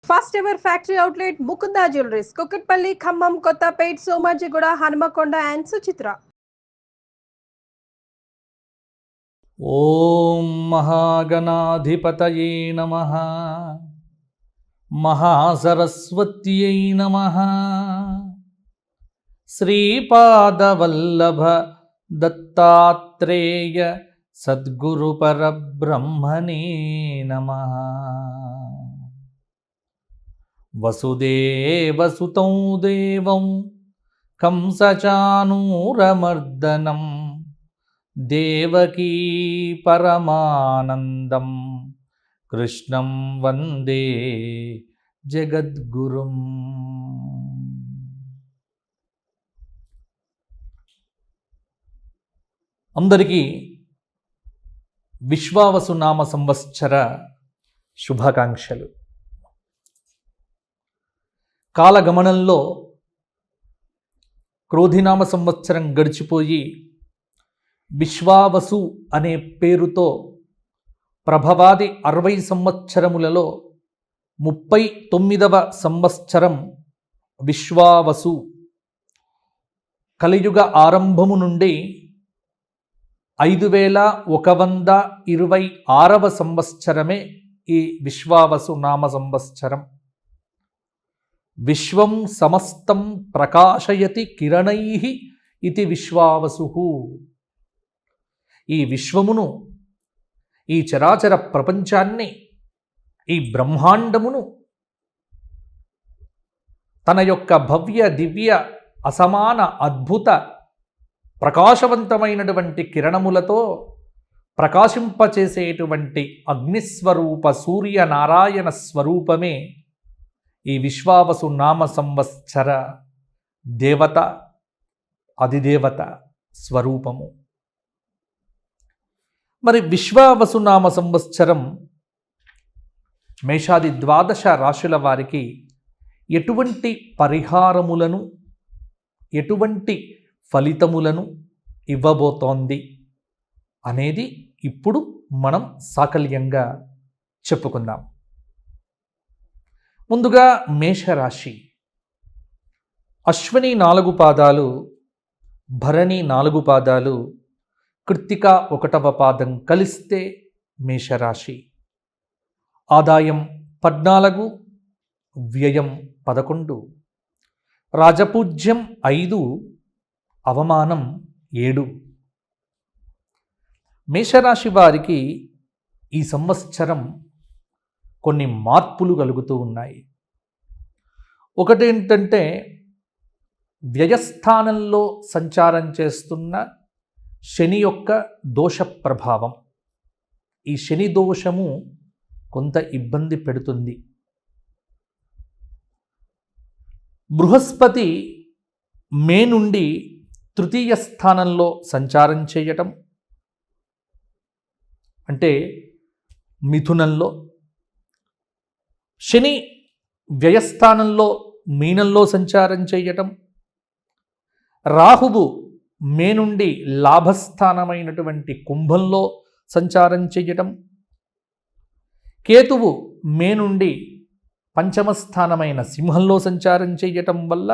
First ever factory outlet Mukunda jewelleries, Kukatpally, Khammam, Kothapet, Somajiguda, Hanamkonda and Suchitra. ఓం మహాగణాధిపతయే నమః. మహాసరస్వత్యై నమః. శ్రీపాదవల్లభ దత్తాత్రేయ సద్గురు పరబ్రహ్మణే నమః. వసుదేవసుతం దేవం కంసచానూరమర్దనం దేవకీ పరమానందం కృష్ణం వందే జగద్గురుం. అందరికీ విశ్వావసు నామ సంవత్సర శుభాకాంక్షలు. కాలగమనంలో క్రోధినామ సంవత్సరం గడిచిపోయి విశ్వావసు అనే పేరుతో ప్రభవాది 60 సంవత్సరములలో 39వ సంవత్సరం విశ్వావసు. కలియుగ ఆరంభము నుండి 5126వ సంవత్సరమే ఈ విశ్వావసు నామ సంవత్సరం. విశ్వం సమస్తం ప్రకాశయతి కిరణైః ఇతి విశ్వావసు. ఈ విశ్వమును, ఈ చరాచర ప్రపంచాన్ని, ఈ బ్రహ్మాండమును తన యొక్క భవ్య దివ్య అసమాన అద్భుత ప్రకాశవంతమైనటువంటి కిరణములతో ప్రకాశింపచేసేటువంటి అగ్నిస్వరూప సూర్యనారాయణ స్వరూపమే ఈ విశ్వావసు నామ సంవత్సర దేవత, అధిదేవత స్వరూపము. మరి విశ్వావసు నామ సంవత్సరం మేషాది 12 రాశుల వారికి ఎటువంటి పరిహారములను, ఎటువంటి ఫలితములను ఇవ్వబోతోంది అనేది ఇప్పుడు మనం సాకల్యంగా చెప్పుకుందాం. ముందుగా మేషరాశి. అశ్విని 4 పాదాలు, భరణి 4 పాదాలు, కృత్తిక 1వ పాదం కలిస్తే మేషరాశి. ఆదాయం 14, వ్యయం 11, రాజపూజ్యం 5, అవమానం 7. మేషరాశి వారికి ఈ సంవత్సరం కొన్ని మార్పులు కలుగుతూ ఉన్నాయి. ఒకటేంటంటే వ్యయస్థానంలో సంచారం చేస్తున్న శని యొక్క దోష ప్రభావం. ఈ శని దోషము కొంత ఇబ్బంది పెడుతుంది. బృహస్పతి మే నుండి 3వ స్థానంలో సంచారం చేయటం, అంటే మిథునంలో. శని వ్యయస్థానంలో మీనంలో సంచారం చేయటం, రాహువు మే నుండి లాభస్థానమైనటువంటి కుంభంలో సంచారం చేయటం, కేతువు మే నుండి పంచమ స్థానమైన సింహంలో సంచారం చేయటం వల్ల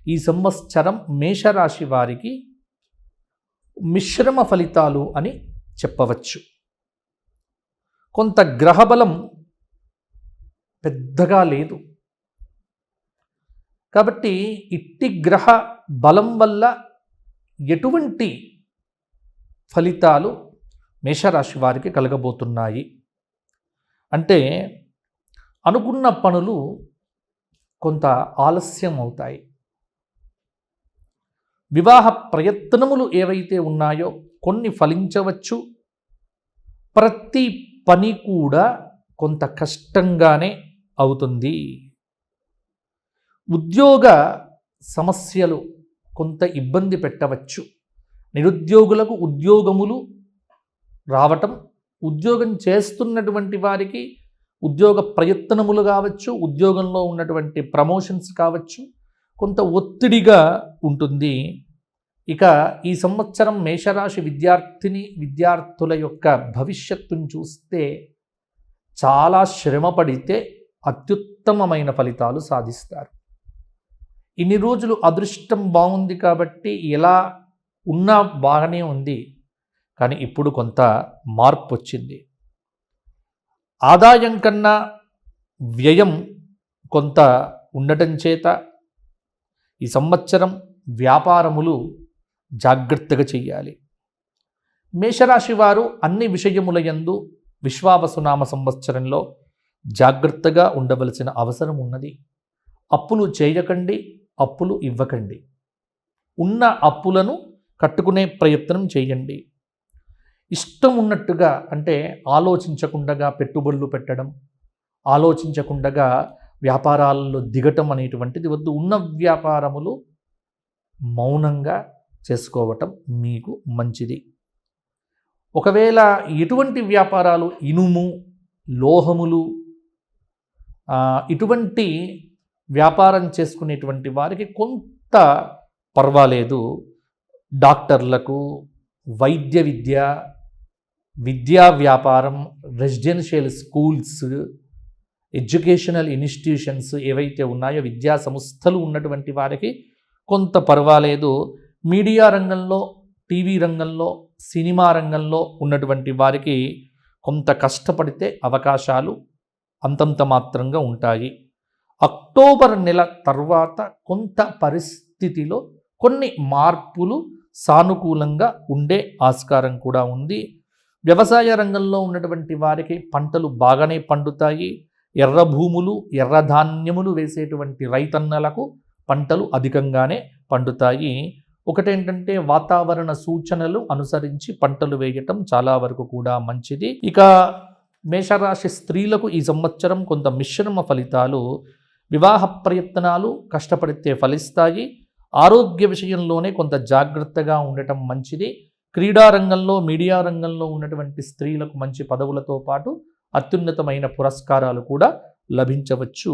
ఈ సంవత్సరం మేషరాశి వారికి మిశ్రమ ఫలితాలు అని చెప్పవచ్చు. కొంత గ్రహబలం పెద్దగా లేదు కాబట్టి ఇట్టి గ్రహ బలం వల్ల ఎటువంటి ఫలితాలు మేషరాశి వారికి కలగబోతున్నాయి అంటే, అనుకున్న పనులు కొంత ఆలస్యం అవుతాయి. వివాహ ప్రయత్నములు ఏవైతే ఉన్నాయో కొన్ని ఫలించవచ్చు. ప్రతి పని కూడా కొంత కష్టంగానే అవుతుంది. ఉద్యోగ సమస్యలు కొంత ఇబ్బంది పెట్టవచ్చు. నిరుద్యోగులకు ఉద్యోగములు రావటం, ఉద్యోగం చేస్తున్నటువంటి వారికి ఉద్యోగ ప్రయత్నములు కావచ్చు, ఉద్యోగంలో ఉన్నటువంటి ప్రమోషన్స్ కావచ్చు, కొంత ఒత్తిడిగా ఉంటుంది. ఇక ఈ సంవత్సరం మేషరాశి విద్యార్థుల యొక్క భవిష్యత్తును చూస్తే చాలా శ్రమ పడితే అత్యుత్తమమైన ఫలితాలు సాధిస్తారు. ఇన్ని రోజులు అదృష్టం బాగుంది కాబట్టి ఎలా ఉన్నా బాగానే ఉంది, కానీ ఇప్పుడు కొంత మార్పు వచ్చింది. ఆదాయం కన్నా వ్యయం కొంత ఉండటం చేత ఈ సంవత్సరం వ్యాపారములు జాగ్రత్తగా చేయాలి. మేషరాశి వారు అన్ని విషయముల యందు విశ్వావసునామ సంవత్సరంలో జాగ్రత్తగా ఉండవలసిన అవసరం ఉన్నది. అప్పులు చేయకండి, అప్పులు ఇవ్వకండి. ఉన్న అప్పులను కట్టుకునే ప్రయత్నం చేయండి. ఇష్టం ఉన్నట్టుగా అంటే ఆలోచించకుండా పెట్టుబడులు పెట్టడం, ఆలోచించకుండా వ్యాపారాల్లో దిగటం అనేటువంటిది వద్దు. ఉన్న వ్యాపారములు మౌనంగా చేసుకోవటం మీకు మంచిది. ఒకవేళ ఎటువంటి వ్యాపారాలు, ఇనుము, లోహములు, ఇటువంటి వ్యాపారం చేసుకునేటువంటి వారికి కొంత పర్వాలేదు. డాక్టర్లకు, వైద్య విద్య, విద్యా వ్యాపారం, రెసిడెన్షియల్ స్కూల్స్, ఎడ్యుకేషనల్ ఇన్స్టిట్యూషన్స్ ఏవైతే ఉన్నాయో విద్యా సంస్థలు ఉన్నటువంటి వారికి కొంత పర్వాలేదు. మీడియా రంగంలో, టీవీ రంగంలో, సినిమా రంగంలో ఉన్నటువంటి వారికి కొంత కష్టపడితే అవకాశాలు అంతంత మాత్రంగా ఉంటాయి. అక్టోబర్ నెల తర్వాత కొంత పరిస్థితిలో కొన్ని మార్పులు సానుకూలంగా ఉండే ఆస్కారం కూడా ఉంది. వ్యవసాయ రంగంలో ఉన్నటువంటి వారికి పంటలు బాగానే పండుతాయి. ఎర్ర భూములు, ఎర్ర ధాన్యములు వేసేటువంటి రైతన్నలకు పంటలు అధికంగానే పండుతాయి. ఒకటేంటంటే వాతావరణ సూచనలు అనుసరించి పంటలు వేయటం చాలా వరకు కూడా మంచిది. ఇక మేషరాశి స్త్రీలకు ఈ సంవత్సరం కొంత మిశ్రమ ఫలితాలు. వివాహ ప్రయత్నాలు కష్టపడితే ఫలిస్తాయి. ఆరోగ్య విషయంలోనే కొంత జాగ్రత్తగా ఉండటం మంచిది. క్రీడారంగంలో, మీడియా రంగంలో ఉన్నటువంటి స్త్రీలకు మంచి పదవులతో పాటు అత్యున్నతమైన పురస్కారాలు కూడా లభించవచ్చు.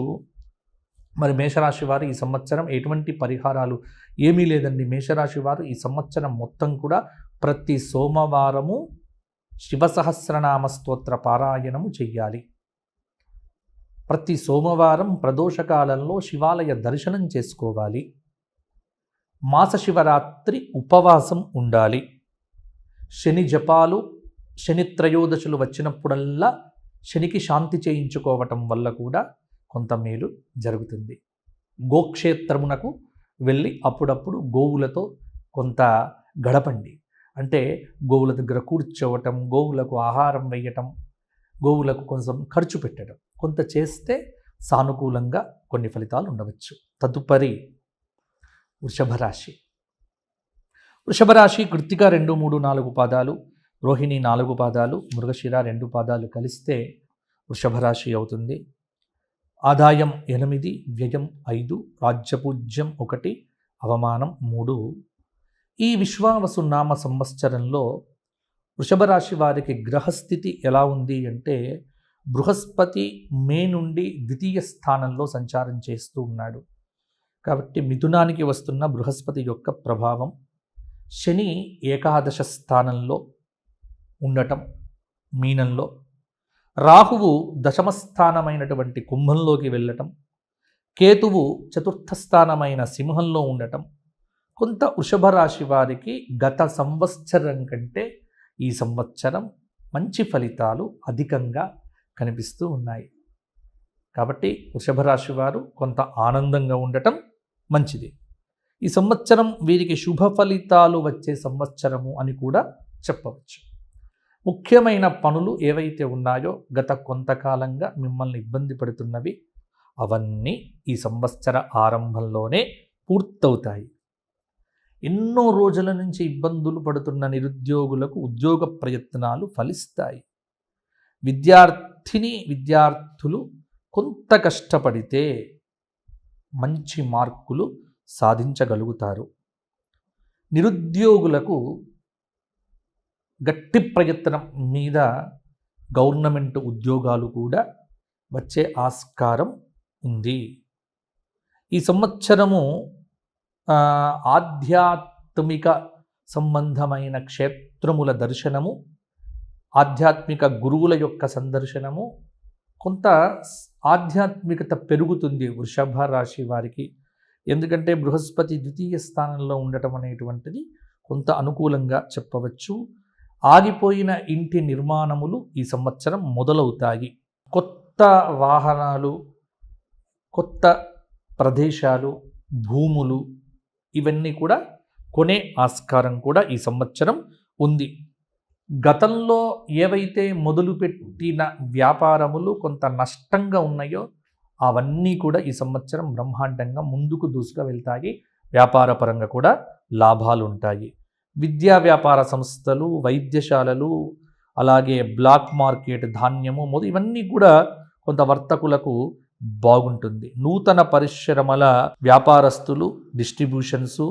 మరి మేషరాశి వారు ఈ సంవత్సరం ఎటువంటి పరిహారాలు ఏమీ లేదండి. మేషరాశి వారు ఈ సంవత్సరం మొత్తం కూడా ప్రతి సోమవారము శివ సహస్రనామ స్తోత్ర పారాయణము చెయ్యాలి. ప్రతి సోమవారం ప్రదోషకాలంలో శివాలయ దర్శనం చేసుకోవాలి. మాస శివరాత్రి ఉపవాసం ఉండాలి. శని జపాలు, శని త్రయోదశులు వచ్చినప్పుడల్లా శనికి శాంతి చేయించుకోవటం వల్ల కూడా కొంత మేలు జరుగుతుంది. గోక్షేత్రమునకు వెళ్ళి అప్పుడప్పుడు గోవులతో కొంత గడపండి. అంటే గోవుల దగ్గర కూర్చోవటం, గోవులకు ఆహారం వేయటం, గోవులకు కొంచెం ఖర్చు పెట్టడం కొంత చేస్తే సానుకూలంగా కొన్ని ఫలితాలు ఉండవచ్చు. తదుపరి వృషభ రాశి. వృషభ రాశి కృత్తిక 2, 3, 4 పాదాలు, రోహిణి 4 పాదాలు, మృగశిర 2 పాదాలు కలిస్తే వృషభ రాశి అవుతుంది. ఆదాయం 8, వ్యయం 5, రాజ్యపూజ్యం 1, అవమానం 3. ఈ విశ్వావసు నామ సంవత్సరంలో వృషభ రాశి వారికి గ్రహస్థితి ఎలా ఉంది అంటే బృహస్పతి మే నుండి ద్వితీయ స్థానంలో సంచారం చేస్తూ ఉన్నాడు. కాబట్టి మిథునానికి వస్తున్న బృహస్పతి యొక్క ప్రభావం, శని ఏకాదశ స్థానంలో ఉండటం మీనంలో, రాహువు దశమ స్థానమైనటువంటి కుంభంలోకి వెళ్ళటం, కేతువు చతుర్థ స్థానమైన సింహంలో ఉండటం కొంత వృషభ రాశి వారికి గత సంవత్సరం కంటే ఈ సంవత్సరం మంచి ఫలితాలు అధికంగా కనిపిస్తూ ఉన్నాయి. కాబట్టి వృషభ రాశి వారు కొంత ఆనందంగా ఉండటం మంచిది. ఈ సంవత్సరం వీరికి శుభ ఫలితాలు వచ్చే సంవత్సరము అని కూడా చెప్పవచ్చు. ముఖ్యమైన పనులు ఏవైతే ఉన్నాయో గత కొంతకాలంగా మిమ్మల్ని ఇబ్బంది పడుతున్నవి అవన్నీ ఈ సంవత్సర ఆరంభంలోనే పూర్తవుతాయి. ఎన్నో రోజుల నుంచి ఇబ్బందులు పడుతున్న నిరుద్యోగులకు ఉద్యోగ ప్రయత్నాలు ఫలిస్తాయి. విద్యార్థులు కొంత కష్టపడితే మంచి మార్కులు సాధించగలుగుతారు. నిరుద్యోగులకు గట్టి ప్రయత్నం మీద గవర్నమెంట్ ఉద్యోగాలు కూడా వచ్చే ఆస్కారం ఉంది. ఈ సంవత్సరము ఆధ్యాత్మిక సంబంధమైన క్షేత్రముల దర్శనము, ఆధ్యాత్మిక గురువుల యొక్క సందర్శనము, కొంత ఆధ్యాత్మికత పెరుగుతుంది వృషభ రాశి వారికి. ఎందుకంటే బృహస్పతి ద్వితీయ స్థానంలో ఉండటం అనేటువంటిది కొంత అనుకూలంగా చెప్పవచ్చు. ఆగిపోయిన ఇంటి నిర్మాణములు ఈ సంవత్సరం మొదలవుతాయి. కొత్త వాహనాలు, కొత్త ప్రదేశాలు, భూములు ఇవన్నీ కూడా కొనే ఆస్కారం కూడా ఈ సంవత్సరం ఉంది. గతంలో ఏవైతే మొదలుపెట్టిన వ్యాపారములు కొంత నష్టంగా ఉన్నాయో అవన్నీ కూడా ఈ సంవత్సరం బ్రహ్మాండంగా ముందుకు దూసుకు వెళ్తాయి. వ్యాపార పరంగా కూడా లాభాలు ఉంటాయి. విద్యా వ్యాపార సంస్థలు, వైద్యశాలలు, అలాగే బ్లాక్ మార్కెట్, ధాన్యము ఇవన్నీ కూడా కొంత వర్తకులకు బాగుంటుంది. నూతన పరిశ్రమల వ్యాపారస్తులు, డిస్ట్రిబ్యూషన్స్,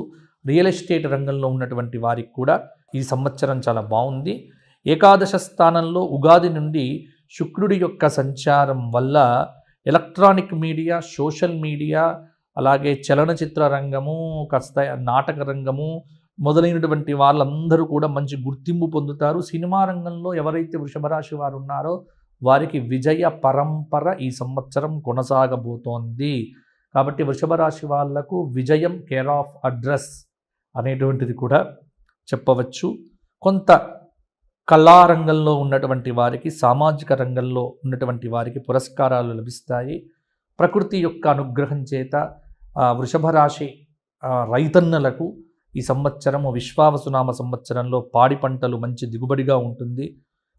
రియల్ ఎస్టేట్ రంగంలో ఉన్నటువంటి వారికి కూడా ఈ సంవత్సరం చాలా బాగుంది. ఏకాదశ స్థానంలో ఉగాది నుండి శుక్రుడి యొక్క సంచారం వల్ల ఎలక్ట్రానిక్ మీడియా, సోషల్ మీడియా, అలాగే చలనచిత్ర రంగము, కాస్త నాటక రంగము మొదలైనటువంటి వాళ్ళందరూ కూడా మంచి గుర్తింపు పొందుతారు. సినిమా రంగంలో ఎవరైతే వృషభ రాశి వారు ఉన్నారో వారికి విజయ పరంపర ఈ సంవత్సరం కొనసాగబోతోంది. కాబట్టి వృషభ రాశి వాళ్లకు విజయం కేర్ ఆఫ్ అడ్రస్ అనేటువంటిది కూడా చెప్పవచ్చు. కొంత కళారంగంలో ఉన్నటువంటి వారికి, సామాజిక రంగంలో ఉన్నటువంటి వారికి పురస్కారాలు లభిస్తాయి. ప్రకృతి యొక్క అనుగ్రహం చేత వృషభ రాశి రైతన్నలకు ఈ సంవత్సరము విశ్వావసునామ సంవత్సరంలో పాడి పంటలు మంచి దిగుబడిగా ఉంటుంది.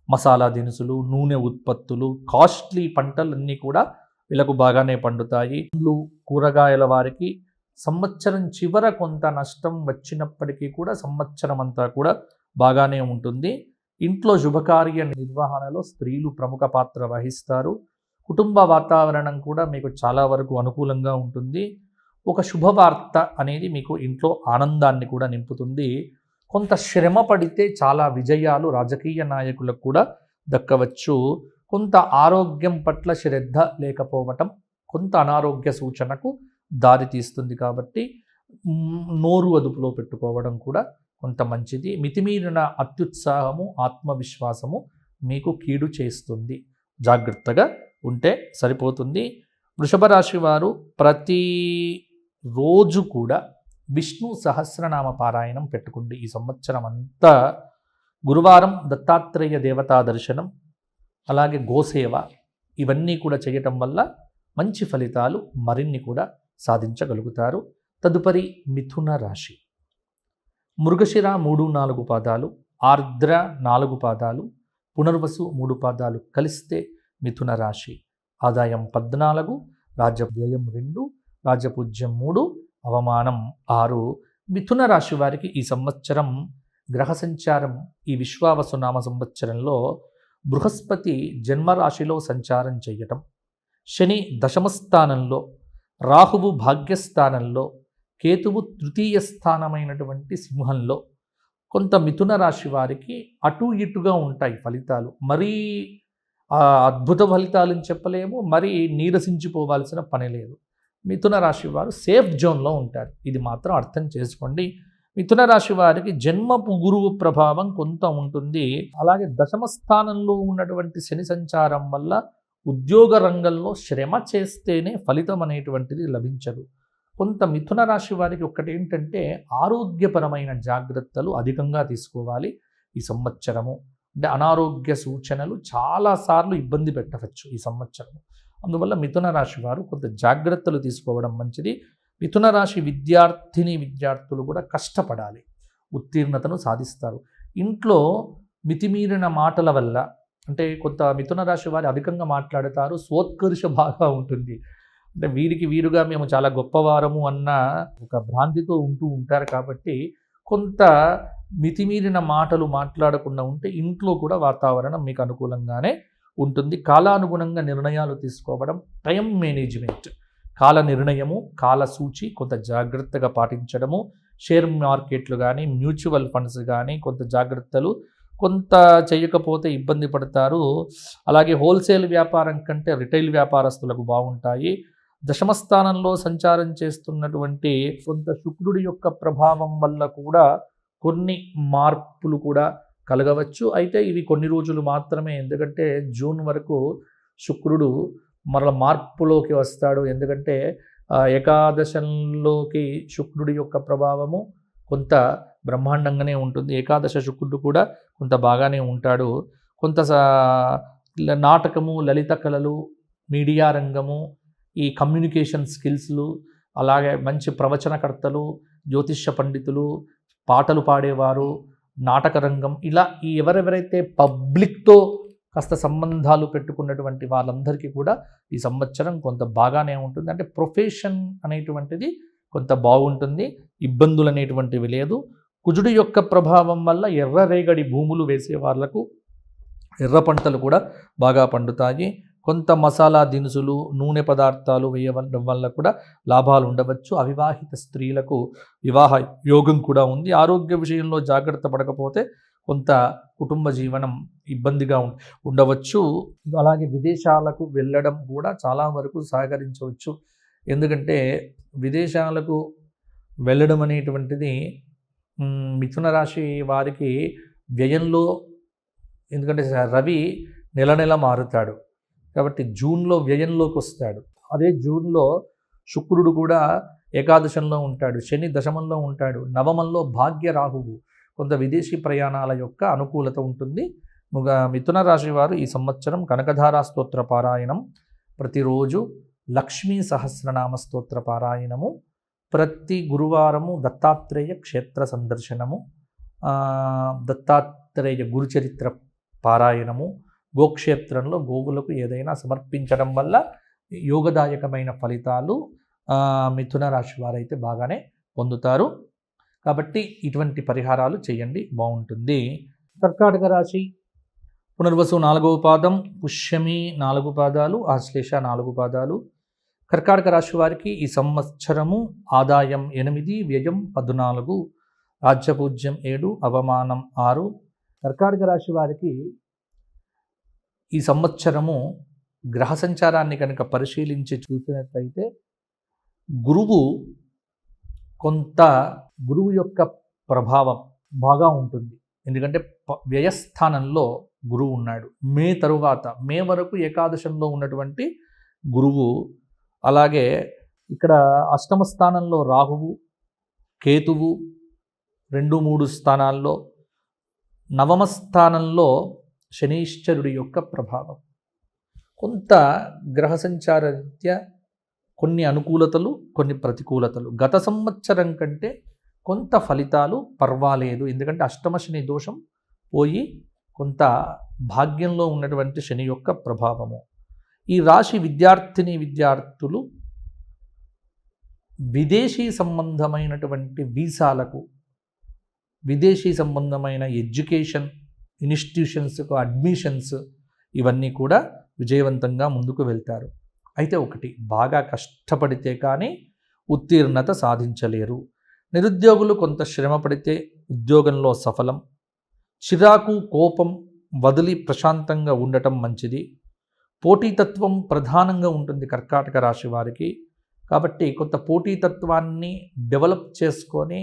మసాలా దినుసులు, నూనె ఉత్పత్తులు, కాస్ట్లీ పంటలన్నీ కూడా వీళ్ళకు బాగానే పండుతాయి. పండ్లు, కూరగాయల వారికి సంవత్సరం చివర కొంత నష్టం వచ్చినప్పటికీ కూడా సంవత్సరం అంతా కూడా బాగానే ఉంటుంది. ఇంట్లో శుభకార్య నిర్వహణలో స్త్రీలు ప్రముఖ పాత్ర వహిస్తారు. కుటుంబ వాతావరణం కూడా మీకు చాలా వరకు అనుకూలంగా ఉంటుంది. ఒక శుభవార్త అనేది మీకు ఇంట్లో ఆనందాన్ని కూడా నింపుతుంది. కొంత శ్రమ పడితే చాలా విజయాలు రాజకీయ నాయకులకు కూడా దక్కవచ్చు. కొంత ఆరోగ్యం పట్ల శ్రద్ధ లేకపోవటం కొంత అనారోగ్య సూచనకు దారితీస్తుంది. కాబట్టి నోరు అదుపులో పెట్టుకోవడం కూడా కొంత మంచిది. మితిమీరిన అత్యుత్సాహము, ఆత్మవిశ్వాసము మీకు కీడు చేస్తుంది. జాగ్రత్తగా ఉంటే సరిపోతుంది. వృషభ రాశి వారు ప్రతి రోజు కూడా విష్ణు సహస్రనామ పారాయణం పెట్టుకోండి. ఈ సంవత్సరం అంతా గురువారం దత్తాత్రేయ దేవతా దర్శనం, అలాగే గోసేవ ఇవన్నీ కూడా చేయటం వల్ల మంచి ఫలితాలు మరిన్ని కూడా సాధించగలుగుతారు. తదుపరి మిథున రాశి. మృగశిర 3-4 పాదాలు, ఆర్ద్ర 4 పాదాలు, పునర్వసు 3 పాదాలు కలిస్తే మిథున రాశి. ఆదాయం 14, రాజవ్యయం 2, రాజపూజ్యం 3, అవమానం 6. మిథున రాశి వారికి ఈ సంవత్సరం గ్రహ సంచారం ఈ విశ్వావసునామ సంవత్సరంలో బృహస్పతి జన్మరాశిలో సంచారం చేయటం, శని దశమ స్థానంలో, రాహువు భాగ్యస్థానంలో, కేతువు తృతీయ స్థానమైనటువంటి సింహంలో. కొంత మిథున రాశి వారికి అటు ఇటుగా ఉంటాయి ఫలితాలు. మరీ అద్భుత ఫలితాలని చెప్పలేము, మరీ నీరసించిపోవాల్సిన పని లేదు. మిథున రాశి వారు సేఫ్ జోన్లో ఉంటారు. ఇది మాత్రం అర్థం చేసుకోండి. మిథున రాశి వారికి జన్మపు గురువు ప్రభావం కొంత ఉంటుంది. అలాగే దశమ స్థానంలో ఉన్నటువంటి శని సంచారం వల్ల ఉద్యోగ రంగంలో శ్రమ చేస్తేనే ఫలితం అనేటువంటిది లభించదు. కొంత మిథున రాశి వారికి ఒక్కటి ఏంటంటే ఆరోగ్యపరమైన జాగ్రత్తలు అధికంగా తీసుకోవాలి ఈ సంవత్సరము. అంటే అనారోగ్య సూచనలు చాలాసార్లు ఇబ్బంది పెట్టవచ్చు ఈ సంవత్సరము. అందువల్ల మిథున రాశి వారు కొంత జాగ్రత్తలు తీసుకోవడం మంచిది. మిథున రాశి విద్యార్థులు కూడా కష్టపడాలి, ఉత్తీర్ణతను సాధిస్తారు. ఇంట్లో మితిమీరిన మాటల వల్ల, అంటే కొంత మిథున రాశి వారు అధికంగా మాట్లాడతారు, స్వోత్కర్ష బాగా ఉంటుంది. అంటే వీరికి వీరుగా మేము చాలా గొప్పవారము అన్న ఒక భ్రాంతితో ఉంటూ ఉంటారు. కాబట్టి కొంత మితిమీరిన మాటలు మాట్లాడకుండా ఉంటే ఇంట్లో కూడా వాతావరణం మీకు అనుకూలంగానే ఉంటుంది. కాలానుగుణంగా నిర్ణయాలు తీసుకోవడం, టైం మేనేజ్మెంట్, కాల నిర్ణయము, కాల సూచి కొంత జాగ్రత్తగా పాటించడము, షేర్ మార్కెట్లు కానీ మ్యూచువల్ ఫండ్స్ కానీ కొంత జాగ్రత్తలు, కొంత చేయకపోతే ఇబ్బంది పడతారు. అలాగే హోల్సేల్ వ్యాపారం కంటే రిటైల్ వ్యాపారస్తులకు బాగుంటాయి. దశమస్థానంలో సంచారం చేస్తున్నటువంటి కొంత శుక్రుడి యొక్క ప్రభావం వల్ల కూడా కొన్ని మార్పులు కూడా కలగవచ్చు. అయితే ఇవి కొన్ని రోజులు మాత్రమే. ఎందుకంటే జూన్ వరకు శుక్రుడు మరల మార్పులోకి వస్తాడు. ఎందుకంటే ఏకాదశంలోకి శుక్రుడి యొక్క ప్రభావము కొంత బ్రహ్మాండంగానే ఉంటుంది. ఏకాదశ శుక్రుడు కూడా కొంత బాగానే ఉంటాడు. కొంత నాటకము, లలిత కళలు, మీడియా రంగము, ఈ కమ్యూనికేషన్ స్కిల్స్లు, అలాగే మంచి ప్రవచనకర్తలు, జ్యోతిష్య పండితులు, పాటలు పాడేవారు, నాటక రంగం, ఇలా ఎవరెవరైతే పబ్లిక్తో కాస్త సంబంధాలు పెట్టుకున్నటువంటి వాళ్ళందరికీ కూడా ఈ సంవత్సరం కొంత బాగానే ఉంటుంది. అంటే ప్రొఫెషన్ అనేటువంటిది కొంత బాగుంటుంది, ఇబ్బందులు అనేటువంటివి లేదు. కుజుడి యొక్క ప్రభావం వల్ల ఎర్రరేగడి భూములు వేసే వాళ్లకు ఎర్ర పంటలు కూడా బాగా పండుతాయి. కొంత మసాలా దినుసులు, నూనె పదార్థాలు వేయడం వల్ల కూడా లాభాలు ఉండవచ్చు. అవివాహిత స్త్రీలకు వివాహ యోగం కూడా ఉంది. ఆరోగ్య విషయంలో జాగ్రత్త పడకపోతే కొంత కుటుంబ జీవనం ఇబ్బందిగా ఉండవచ్చు. అలాగే విదేశాలకు వెళ్ళడం కూడా చాలా వరకు సహకరించవచ్చు. ఎందుకంటే విదేశాలకు వెళ్ళడం అనేటువంటిది మిథున రాశి వారికి వ్యయంలో, ఎందుకంటే రవి నెల నెల మారుతాడు కాబట్టి జూన్లో వ్యయంలోకి వస్తాడు. అదే జూన్లో శుక్రుడు కూడా ఏకాదశంలో ఉంటాడు, శని దశమంలో ఉంటాడు, నవమంలో భాగ్య రాహువు. కొంత విదేశీ ప్రయాణాల యొక్క అనుకూలత ఉంటుంది. మిథున రాశి వారు ఈ సంవత్సరం కనకధారా స్తోత్ర పారాయణం, ప్రతిరోజు లక్ష్మీ సహస్రనామ స్తోత్ర పారాయణము, ప్రతి గురువారము దత్తాత్రేయ క్షేత్ర సందర్శనము, దత్తాత్రేయ గురుచరిత్ర పారాయణము, గోక్షేత్రంలో గోవులకు ఏదైనా సమర్పించడం వల్ల యోగదాయకమైన ఫలితాలు మిథున రాశి వారైతే బాగానే పొందుతారు. కాబట్టి ఇటువంటి పరిహారాలు చేయండి, బాగుంటుంది. కర్కాటక రాశి పునర్వసు 4వ పాదం, పుష్యమి 4 పాదాలు, ఆశ్లేష 4 పాదాలు. కర్కాటక రాశి వారికి ఈ సంవత్సరము ఆదాయం 8, వ్యయం 14, రాజ్యపూజ్యం 7, అవమానం 6. కర్కాటక రాశి వారికి ఈ సంవత్సరము గ్రహ సంచారాన్ని కనుక పరిశీలించి చూసినట్లయితే గురువు యొక్క ప్రభావం బాగా ఉంటుంది. ఎందుకంటే వ్యయస్థానంలో గురువు ఉన్నాడు. మే వరకు ఏకాదశంలో ఉన్నటువంటి గురువు, అలాగే ఇక్కడ అష్టమ స్థానంలో రాహువు, కేతువు 2, 3 స్థానాల్లో, నవమ స్థానంలో శనీశ్వరుడి యొక్క ప్రభావం. కొంత గ్రహ సంచారరీత్యా కొన్ని అనుకూలతలు, కొన్ని ప్రతికూలతలు. గత సంవత్సరం కంటే కొంత ఫలితాలు పర్వాలేదు. ఎందుకంటే అష్టమ శని దోషం పోయి కొంత భాగ్యంలో ఉన్నటువంటి శని యొక్క ప్రభావము. ఈ రాశి విద్యార్థులు విదేశీ సంబంధమైనటువంటి వీసాలకు, విదేశీ సంబంధమైన ఎడ్యుకేషన్ ఇన్స్టిట్యూషన్స్కు అడ్మిషన్స్, ఇవన్నీ కూడా విజయవంతంగా ముందుకు వెళ్తారు. అయితే ఒకటి, బాగా కష్టపడితే కానీ ఉత్తీర్ణత సాధించలేరు. నిరుద్యోగులు కొంత శ్రమ పడితే ఉద్యోగంలో సఫలం. చిరాకు, కోపం వదిలి ప్రశాంతంగా ఉండటం మంచిది. పోటీతత్వం ప్రధానంగా ఉంటుంది కర్కాటక రాశి వారికి. కాబట్టి కొంత పోటీతత్వాన్ని డెవలప్ చేసుకొని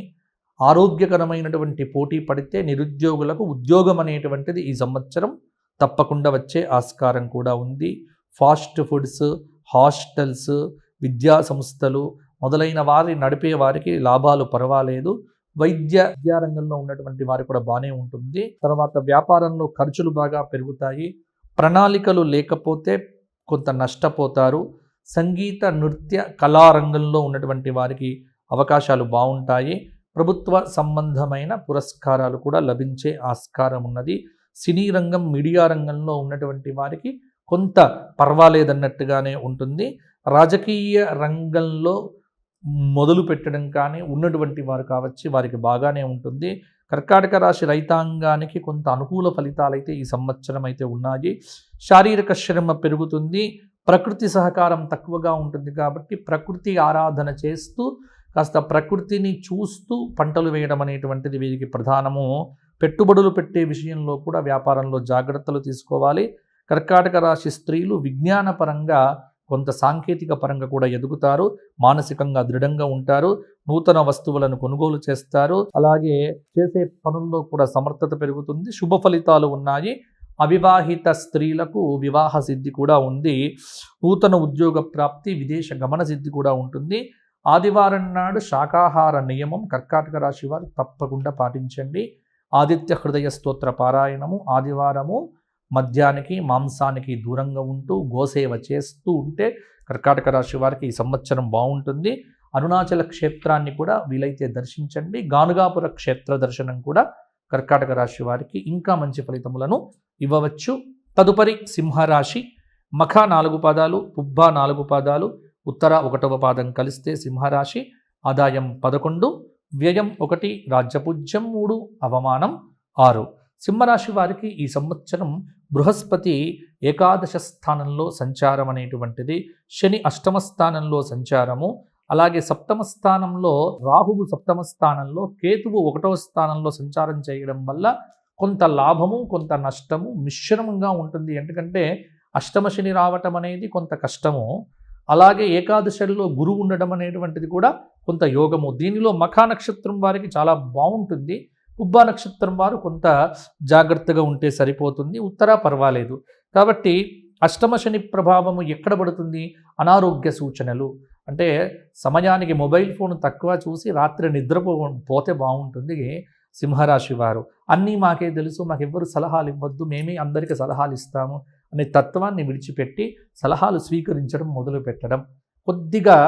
ఆరోగ్యకరమైనటువంటి పోటీ పడితే నిరుద్యోగులకు ఉద్యోగం అనేటువంటిది ఈ సంవత్సరం తప్పకుండా వచ్చే ఆస్కారం కూడా ఉంది. ఫాస్ట్ ఫుడ్స్, హాస్టల్స్, విద్యా సంస్థలు మొదలైన వారి నడిపే వారికి లాభాలు పర్వాలేదు. విద్యారంగంలో ఉన్నటువంటి వారు కూడా బాగానే ఉంటుంది. తర్వాత వ్యాపారంలో ఖర్చులు బాగా పెరుగుతాయి. ప్రణాళికలు లేకపోతే కొంత నష్టపోతారు. సంగీత, నృత్య, కళారంగంలో ఉన్నటువంటి వారికి అవకాశాలు బాగుంటాయి. ప్రభుత్వ సంబంధమైన పురస్కారాలు కూడా లభించే ఆస్కారం ఉన్నది. సినీ రంగం, మీడియా రంగంలో ఉన్నటువంటి వారికి కొంత పర్వాలేదన్నట్టుగానే ఉంటుంది. రాజకీయ రంగంలో మొదలు పెట్టడం కానీ ఉన్నటువంటి వారు కావచ్చు, వారికి బాగానే ఉంటుంది. కర్కాటక రాశి రైతాంగానికి కొంత అనుకూల ఫలితాలైతే ఈ సంవత్సరం అయితే ఉన్నాయి. శారీరక శ్రమ పెరుగుతుంది. ప్రకృతి సహకారం తక్కువగా ఉంటుంది కాబట్టి ప్రకృతి ఆరాధన చేస్తూ కాస్త ప్రకృతిని చూస్తూ పంటలు వేయడం అనేటువంటిది వీరికి ప్రధానము. పెట్టుబడులు పెట్టే విషయంలో కూడా వ్యాపారంలో జాగ్రత్తలు తీసుకోవాలి. కర్కాటక రాశి స్త్రీలు విజ్ఞానపరంగా కొంత సాంకేతిక పరంగా కూడా ఎదుగుతారు. మానసికంగా దృఢంగా ఉంటారు. నూతన వస్తువులను కొనుగోలు చేస్తారు. అలాగే చేసే పనుల్లో కూడా సమర్థత పెరుగుతుంది. శుభ ఫలితాలు ఉన్నాయి. అవివాహిత స్త్రీలకు వివాహ సిద్ధి కూడా ఉంది. నూతన ఉద్యోగ ప్రాప్తి, విదేశ గమన సిద్ధి కూడా ఉంటుంది. ఆదివారం నాడు శాకాహార నియమం కర్కాటక రాశి వారు తప్పకుండా పాటించండి. ఆదిత్య హృదయ స్తోత్ర పారాయణము ఆదివారము మద్యానికి మాంసానికి దూరంగా ఉంటూ గోసేవ చేస్తూ ఉంటే కర్కాటక రాశి వారికి ఈ సంవత్సరం బాగుంటుంది. అరుణాచల క్షేత్రాన్ని కూడా వీలైతే దర్శించండి. గానుగాపుర క్షేత్ర దర్శనం కూడా కర్కాటక రాశి వారికి ఇంకా మంచి ఫలితములను ఇవ్వవచ్చు. తదుపరి సింహరాశి. మఖ 4 పాదాలు, పుబ్బ 4 పాదాలు, ఉత్తర 1వ పాదం కలిస్తే సింహరాశి. ఆదాయం 11, వ్యయం 1, రాజ్యపూజ్యం 3, అవమానం 6. సింహరాశి వారికి ఈ సంవత్సరం బృహస్పతి ఏకాదశ స్థానంలో సంచారం అనేటువంటిది, శని అష్టమ స్థానంలో సంచారము, అలాగే సప్తమ స్థానంలో రాహువు, సప్తమ స్థానంలో కేతువు 1వ స్థానంలో సంచారం చేయడం వల్ల కొంత లాభము కొంత నష్టము మిశ్రమంగా ఉంటుంది. ఎందుకంటే అష్టమ శని రావటం అనేది కొంత కష్టము, అలాగే ఏకాదశిలో గురువు ఉండడం అనేటువంటిది కూడా కొంత యోగము. దీనిలో మఖా నక్షత్రం వారికి చాలా బాగుంటుంది. పుబ్బా నక్షత్రం వారు కొంత జాగ్రత్తగా ఉంటే సరిపోతుంది. ఉత్తర పర్వాలేదు. కాబట్టి అష్టమ శని ప్రభావము ఎక్కడ పడుతుంది? అనారోగ్య సూచనలు, అంటే సమయానికి మొబైల్ ఫోన్ తక్కువ చూసి రాత్రి నిద్రపోతే బాగుంటుంది. సింహరాశి వారు అన్నీ మాకే తెలుసు, మాకెవ్వరు సలహాలు ఇవ్వద్దు, మేమే అందరికీ సలహాలు ఇస్తాము అనే తత్వాన్ని విడిచిపెట్టి సలహాలు స్వీకరించడం మొదలు పెట్టడం, కొద్దిగా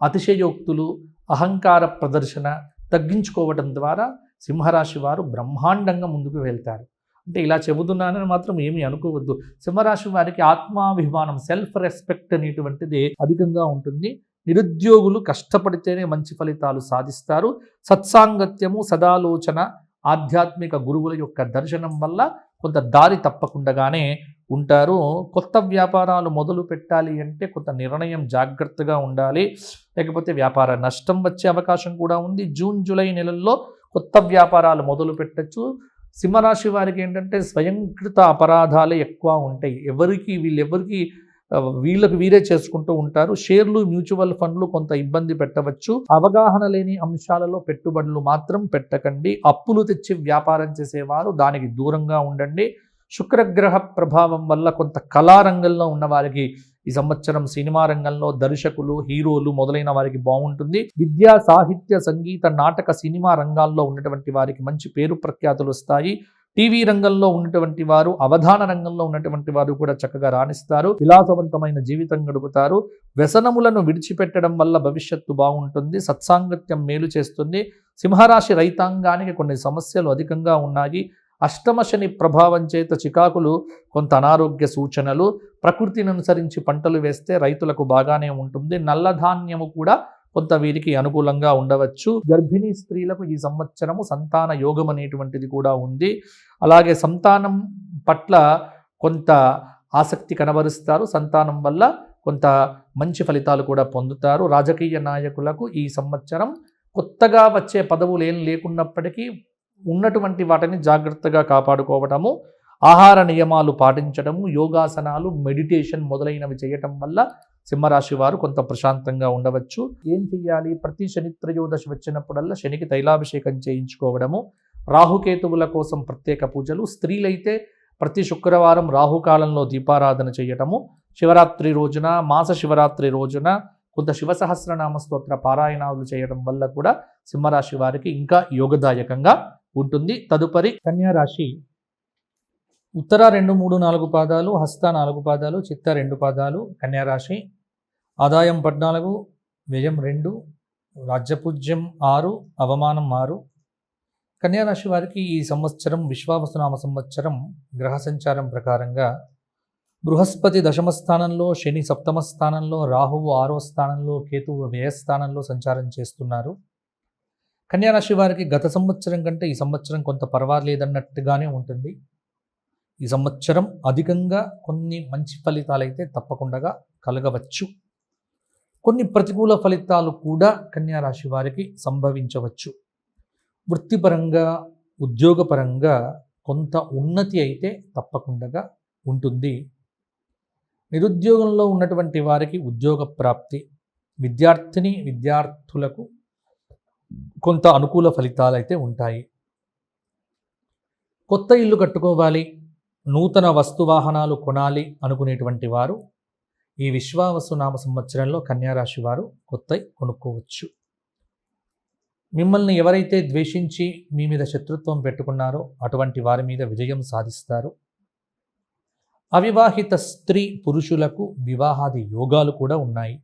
అతిశయోక్తులు, అహంకార ప్రదర్శన తగ్గించుకోవడం ద్వారా సింహరాశి వారు బ్రహ్మాండంగా ముందుకు వెళ్తారు. అంటే ఇలా చెబుతున్నానని మాత్రం ఏమీ అనుకోవద్దు. సింహరాశి వారికి ఆత్మాభిమానం, సెల్ఫ్ రెస్పెక్ట్ అనేటువంటిది అధికంగా ఉంటుంది. నిరుద్యోగులు కష్టపడితేనే మంచి ఫలితాలు సాధిస్తారు. సత్సాంగత్యము, సదాలోచన, ఆధ్యాత్మిక గురువుల యొక్క దర్శనం వల్ల కొంత దారి తప్పకుండానే ఉంటారు. కొత్త వ్యాపారాలు మొదలు పెట్టాలి అంటే కొంత నిర్ణయం జాగ్రత్తగా ఉండాలి, లేకపోతే వ్యాపార నష్టం వచ్చే అవకాశం కూడా ఉంది. జూన్ జూలై నెలల్లో కొత్త వ్యాపారాలు మొదలు పెట్టచ్చు. సింహరాశి వారికి ఏంటంటే స్వయంకృత అపరాధాలే ఎక్కువ ఉంటాయి. వీళ్ళకి వీరే చేసుకుంటూ ఉంటారు. షేర్లు, మ్యూచువల్ ఫండ్లు కొంత ఇబ్బంది పెట్టవచ్చు. అవగాహన లేని అంశాలలో పెట్టుబడులు మాత్రం పెట్టకండి. అప్పులు తెచ్చి వ్యాపారం చేసేవారు దానికి దూరంగా ఉండండి. శుక్రగ్రహ ప్రభావం వల్ల కొంత కళారంగంలో ఉన్న వారికి ఈ సంవత్సరం సినిమా రంగంలో దర్శకులు, హీరోలు మొదలైన వారికి బాగుంటుంది. విద్యా, సాహిత్య, సంగీత, నాటక, సినిమా రంగాల్లో ఉన్నటువంటి వారికి మంచి పేరు ప్రఖ్యాతులు వస్తాయి. టీవీ రంగంలో ఉన్నటువంటి వారు, అవధాన రంగంలో ఉన్నటువంటి వారు కూడా చక్కగా రాణిస్తారు. విలాసవంతమైన జీవితం గడుపుతారు. వ్యసనములను విడిచిపెట్టడం వల్ల భవిష్యత్తు బాగుంటుంది. సత్సాంగత్యం మేలు చేస్తుంది. సింహరాశి రైతాంగానికి కొన్ని సమస్యలు అధికంగా ఉన్నాయి. అష్టమ శని ప్రభావం చేత చికాకులు, కొంత అనారోగ్య సూచనలు. ప్రకృతిని అనుసరించి పంటలు వేస్తే రైతులకు బాగానే ఉంటుంది. నల్లధాన్యము కూడా కొంత వీరికి అనుకూలంగా ఉండవచ్చు. గర్భిణీ స్త్రీలకు ఈ సంవత్సరము సంతాన యోగం అనేటువంటిది కూడా ఉంది. అలాగే సంతానం పట్ల కొంత ఆసక్తి కనబరుస్తారు. సంతానం వల్ల కొంత మంచి ఫలితాలు కూడా పొందుతారు. రాజకీయ నాయకులకు ఈ సంవత్సరం కొత్తగా వచ్చే పదవులు ఏం లేకున్నప్పటికీ ఉన్నటువంటి వాటిని జాగ్రత్తగా కాపాడుకోవటము, ఆహార నియమాలు పాటించడము, యోగాసనాలు, మెడిటేషన్ మొదలైనవి చేయటం వల్ల సింహరాశి వారు కొంత ప్రశాంతంగా ఉండవచ్చు. ఏం చెయ్యాలి? ప్రతి శని త్రయోదశి వచ్చినప్పుడల్లా శనికి తైలాభిషేకం చేయించుకోవడము, రాహుకేతువుల కోసం ప్రత్యేక పూజలు, స్త్రీలైతే ప్రతి శుక్రవారం రాహుకాలంలో దీపారాధన చేయటము, శివరాత్రి రోజున, మాస శివరాత్రి రోజున కొంత శివసహస్రనామ స్తోత్ర పారాయణాలు చేయడం వల్ల కూడా సింహరాశి వారికి ఇంకా యోగదాయకంగా ఉంటుంది. తదుపరి కన్యారాశి. ఉత్తర 2, 3, 4 పాదాలు, హస్త 4 పాదాలు, చిత్త 2 పాదాలు కన్యారాశి. ఆదాయం 14, వ్యయం 2, రాజ్యపూజ్యం 6, అవమానం 6. కన్యారాశి వారికి ఈ సంవత్సరం విశ్వావసునామ సంవత్సరం గ్రహ సంచారం ప్రకారంగా బృహస్పతి దశమ స్థానంలో, శని సప్తమ స్థానంలో, రాహువు 6వ స్థానంలో, కేతువు వ్యయస్థానంలో సంచారం చేస్తున్నారు. కన్యారాశి వారికి గత సంవత్సరం కంటే ఈ సంవత్సరం కొంత పర్వాలేదన్నట్టుగానే ఉంటుంది. ఈ సంవత్సరం అధికంగా కొన్ని మంచి ఫలితాలు అయితే తప్పకుండా కలగవచ్చు. కొన్ని ప్రతికూల ఫలితాలు కూడా కన్యారాశి వారికి సంభవించవచ్చు. వృత్తిపరంగా, ఉద్యోగపరంగా కొంత ఉన్నతి అయితే తప్పకుండా ఉంటుంది. నిరుద్యోగంలో ఉన్నటువంటి వారికి ఉద్యోగ ప్రాప్తి, విద్యార్థులకు కొంత అనుకూల ఫలితాలు అయితే ఉంటాయి. కొత్త ఇల్లు కట్టుకోవాలి, నూతన వస్తువాహనాలు కొనాలి అనుకునేటువంటి వారు ఈ విశ్వావసు నామ సంవత్సరంలో కన్యారాశి వారు కొత్తవి కొనుక్కోవచ్చు. మిమ్మల్ని ఎవరైతే ద్వేషించి మీ మీద శత్రుత్వం పెట్టుకున్నారో అటువంటి వారి మీద విజయం సాధిస్తారు. అవివాహిత స్త్రీ పురుషులకు వివాహాది యోగాలు కూడా ఉన్నాయి.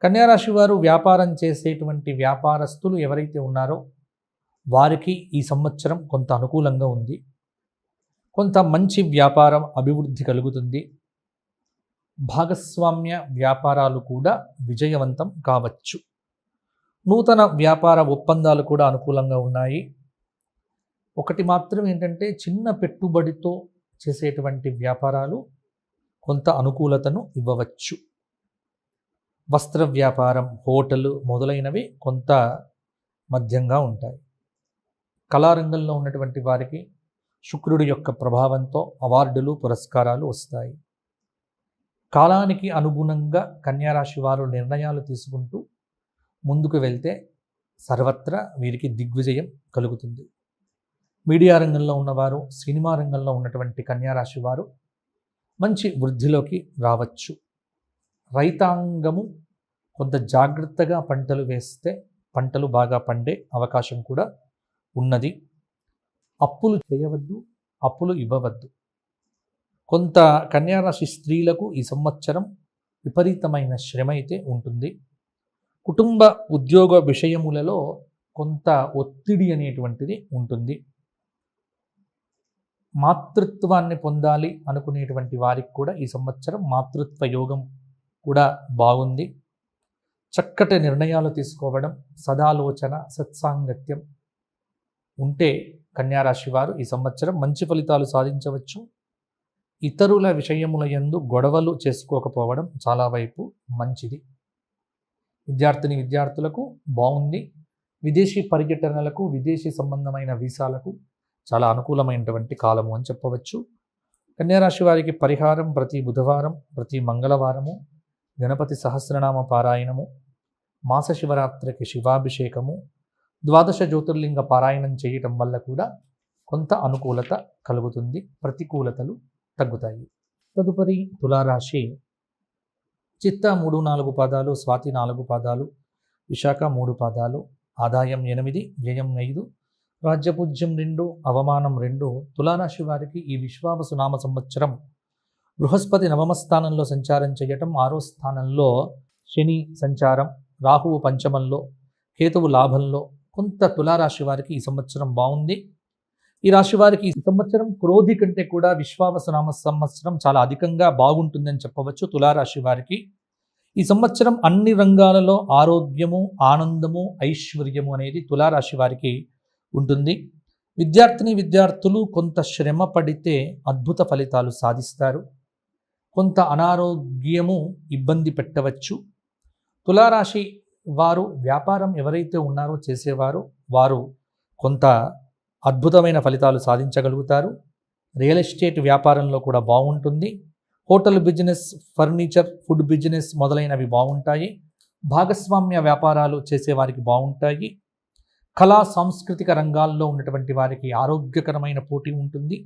కన్యారాశి వారు వ్యాపారం చేసేటువంటి వ్యాపారస్తులు ఎవరైతే ఉన్నారో వారికి ఈ సంవత్సరం కొంత అనుకూలంగా ఉంది. కొంత మంచి వ్యాపారం అభివృద్ధి కలుగుతుంది. భాగస్వామ్య వ్యాపారాలు కూడా విజయవంతం కావచ్చు. నూతన వ్యాపార ఒప్పందాలు కూడా అనుకూలంగా ఉన్నాయి. ఒకటి మాత్రం ఏంటంటే చిన్న పెట్టుబడితో చేసేటువంటి వ్యాపారాలు కొంత అనుకూలతను ఇవ్వవచ్చు. వస్త్ర వ్యాపారం, హోటలు మొదలైనవి కొంత మధ్యంగా ఉంటాయి. కళారంగంలో ఉన్నటువంటి వారికి శుక్రుడి యొక్క ప్రభావంతో అవార్డులు, పురస్కారాలు వస్తాయి. కాలానికి అనుగుణంగా కన్యారాశి వారు నిర్ణయాలు తీసుకుంటూ ముందుకు వెళ్తే సర్వత్రా వీరికి దిగ్విజయం కలుగుతుంది. మీడియా రంగంలో ఉన్నవారు, సినిమా రంగంలో ఉన్నటువంటి కన్యారాశి వారు మంచి వృద్ధిలోకి రావచ్చు. రైతాంగము కొంత జాగ్రత్తగా పంటలు వేస్తే పంటలు బాగా పండే అవకాశం కూడా ఉన్నది. అప్పులు చేయవద్దు, అప్పులు ఇవ్వవద్దు. కొంత కన్యారాశి స్త్రీలకు ఈ సంవత్సరం విపరీతమైన శ్రమ అయితే ఉంటుంది. కుటుంబ ఉద్యోగ విషయములలో కొంత ఒత్తిడి అనేటువంటిది ఉంటుంది. మాతృత్వాన్ని పొందాలి అనుకునేటువంటి వారికి కూడా ఈ సంవత్సరం మాతృత్వ యోగం కూడా బాగుంది. చక్కటి నిర్ణయాలు తీసుకోవడం, సదాలోచన, సత్సాంగత్యం ఉంటే కన్యారాశి వారు ఈ సంవత్సరం మంచి ఫలితాలు సాధించవచ్చు. ఇతరుల విషయముల యందు గొడవలు చేసుకోకపోవడం చాలా వైపు మంచిది. విద్యార్థులకు బాగుంది. విదేశీ పర్యటనలకు, విదేశీ సంబంధమైన వీసాలకు చాలా అనుకూలమైనటువంటి కాలము అని చెప్పవచ్చు. కన్యారాశి వారికి పరిహారం ప్రతి బుధవారం, ప్రతి మంగళవారము గణపతి సహస్రనామ పారాయణము, మాస శివరాత్రికి శివాభిషేకము, ద్వాదశ జ్యోతిర్లింగ పారాయణం చేయటం వల్ల కూడా కొంత అనుకూలత కలుగుతుంది. ప్రతికూలతలు తగ్గుతాయి. తదుపరి తులారాశి. చిత్త 3-4 పాదాలు, స్వాతి 4 పాదాలు, విశాఖ 3 పాదాలు, ఆదాయం 8, వ్యయం 5, రాజ్యపూజ్యం 2, అవమానం 2. తులారాశి వారికి ఈ విశ్వావసు నామ సంవత్సరం బృహస్పతి నవమ స్థానంలో సంచారం చేయటం, 6వ స్థానంలో శని సంచారం, రాహువు పంచమంలో, కేతువు లాభంలో. కొంత తులారాశి వారికి ఈ సంవత్సరం బాగుంది. ఈ రాశి వారికి ఈ సంవత్సరం క్రోధి కంటే కూడా విశ్వావసు నామ సంవత్సరం చాలా అధికంగా బాగుంటుందని చెప్పవచ్చు. తులారాశి వారికి ఈ సంవత్సరం అన్ని రంగాలలో ఆరోగ్యము, ఆనందము, ఐశ్వర్యము అనేది తులారాశి వారికి ఉంటుంది. విద్యార్థులు కొంత శ్రమ పడితే అద్భుత ఫలితాలు సాధిస్తారు. కొంత అనారోగ్యము ఇబ్బంది పెట్టవచ్చు. తులారాశి వారు వ్యాపారం ఎవరైతే ఉన్నారో చేసేవారు వారు కొంత అద్భుతమైన ఫలితాలు సాధించగలుగుతారు. రియల్ ఎస్టేట్ వ్యాపారంలో కూడా బాగుంటుంది. Hotel business, furniture, food business మొదలైనవి బాగుంటాయి. భాగస్వామ్య వ్యాపారాలు చేసేవారికి బాగుంటాయి. కళా సాంస్కృతిక రంగాల్లో ఉన్నటువంటి వారికి ఆరోగ్యకరమైన పోటీ ఉంటుంది.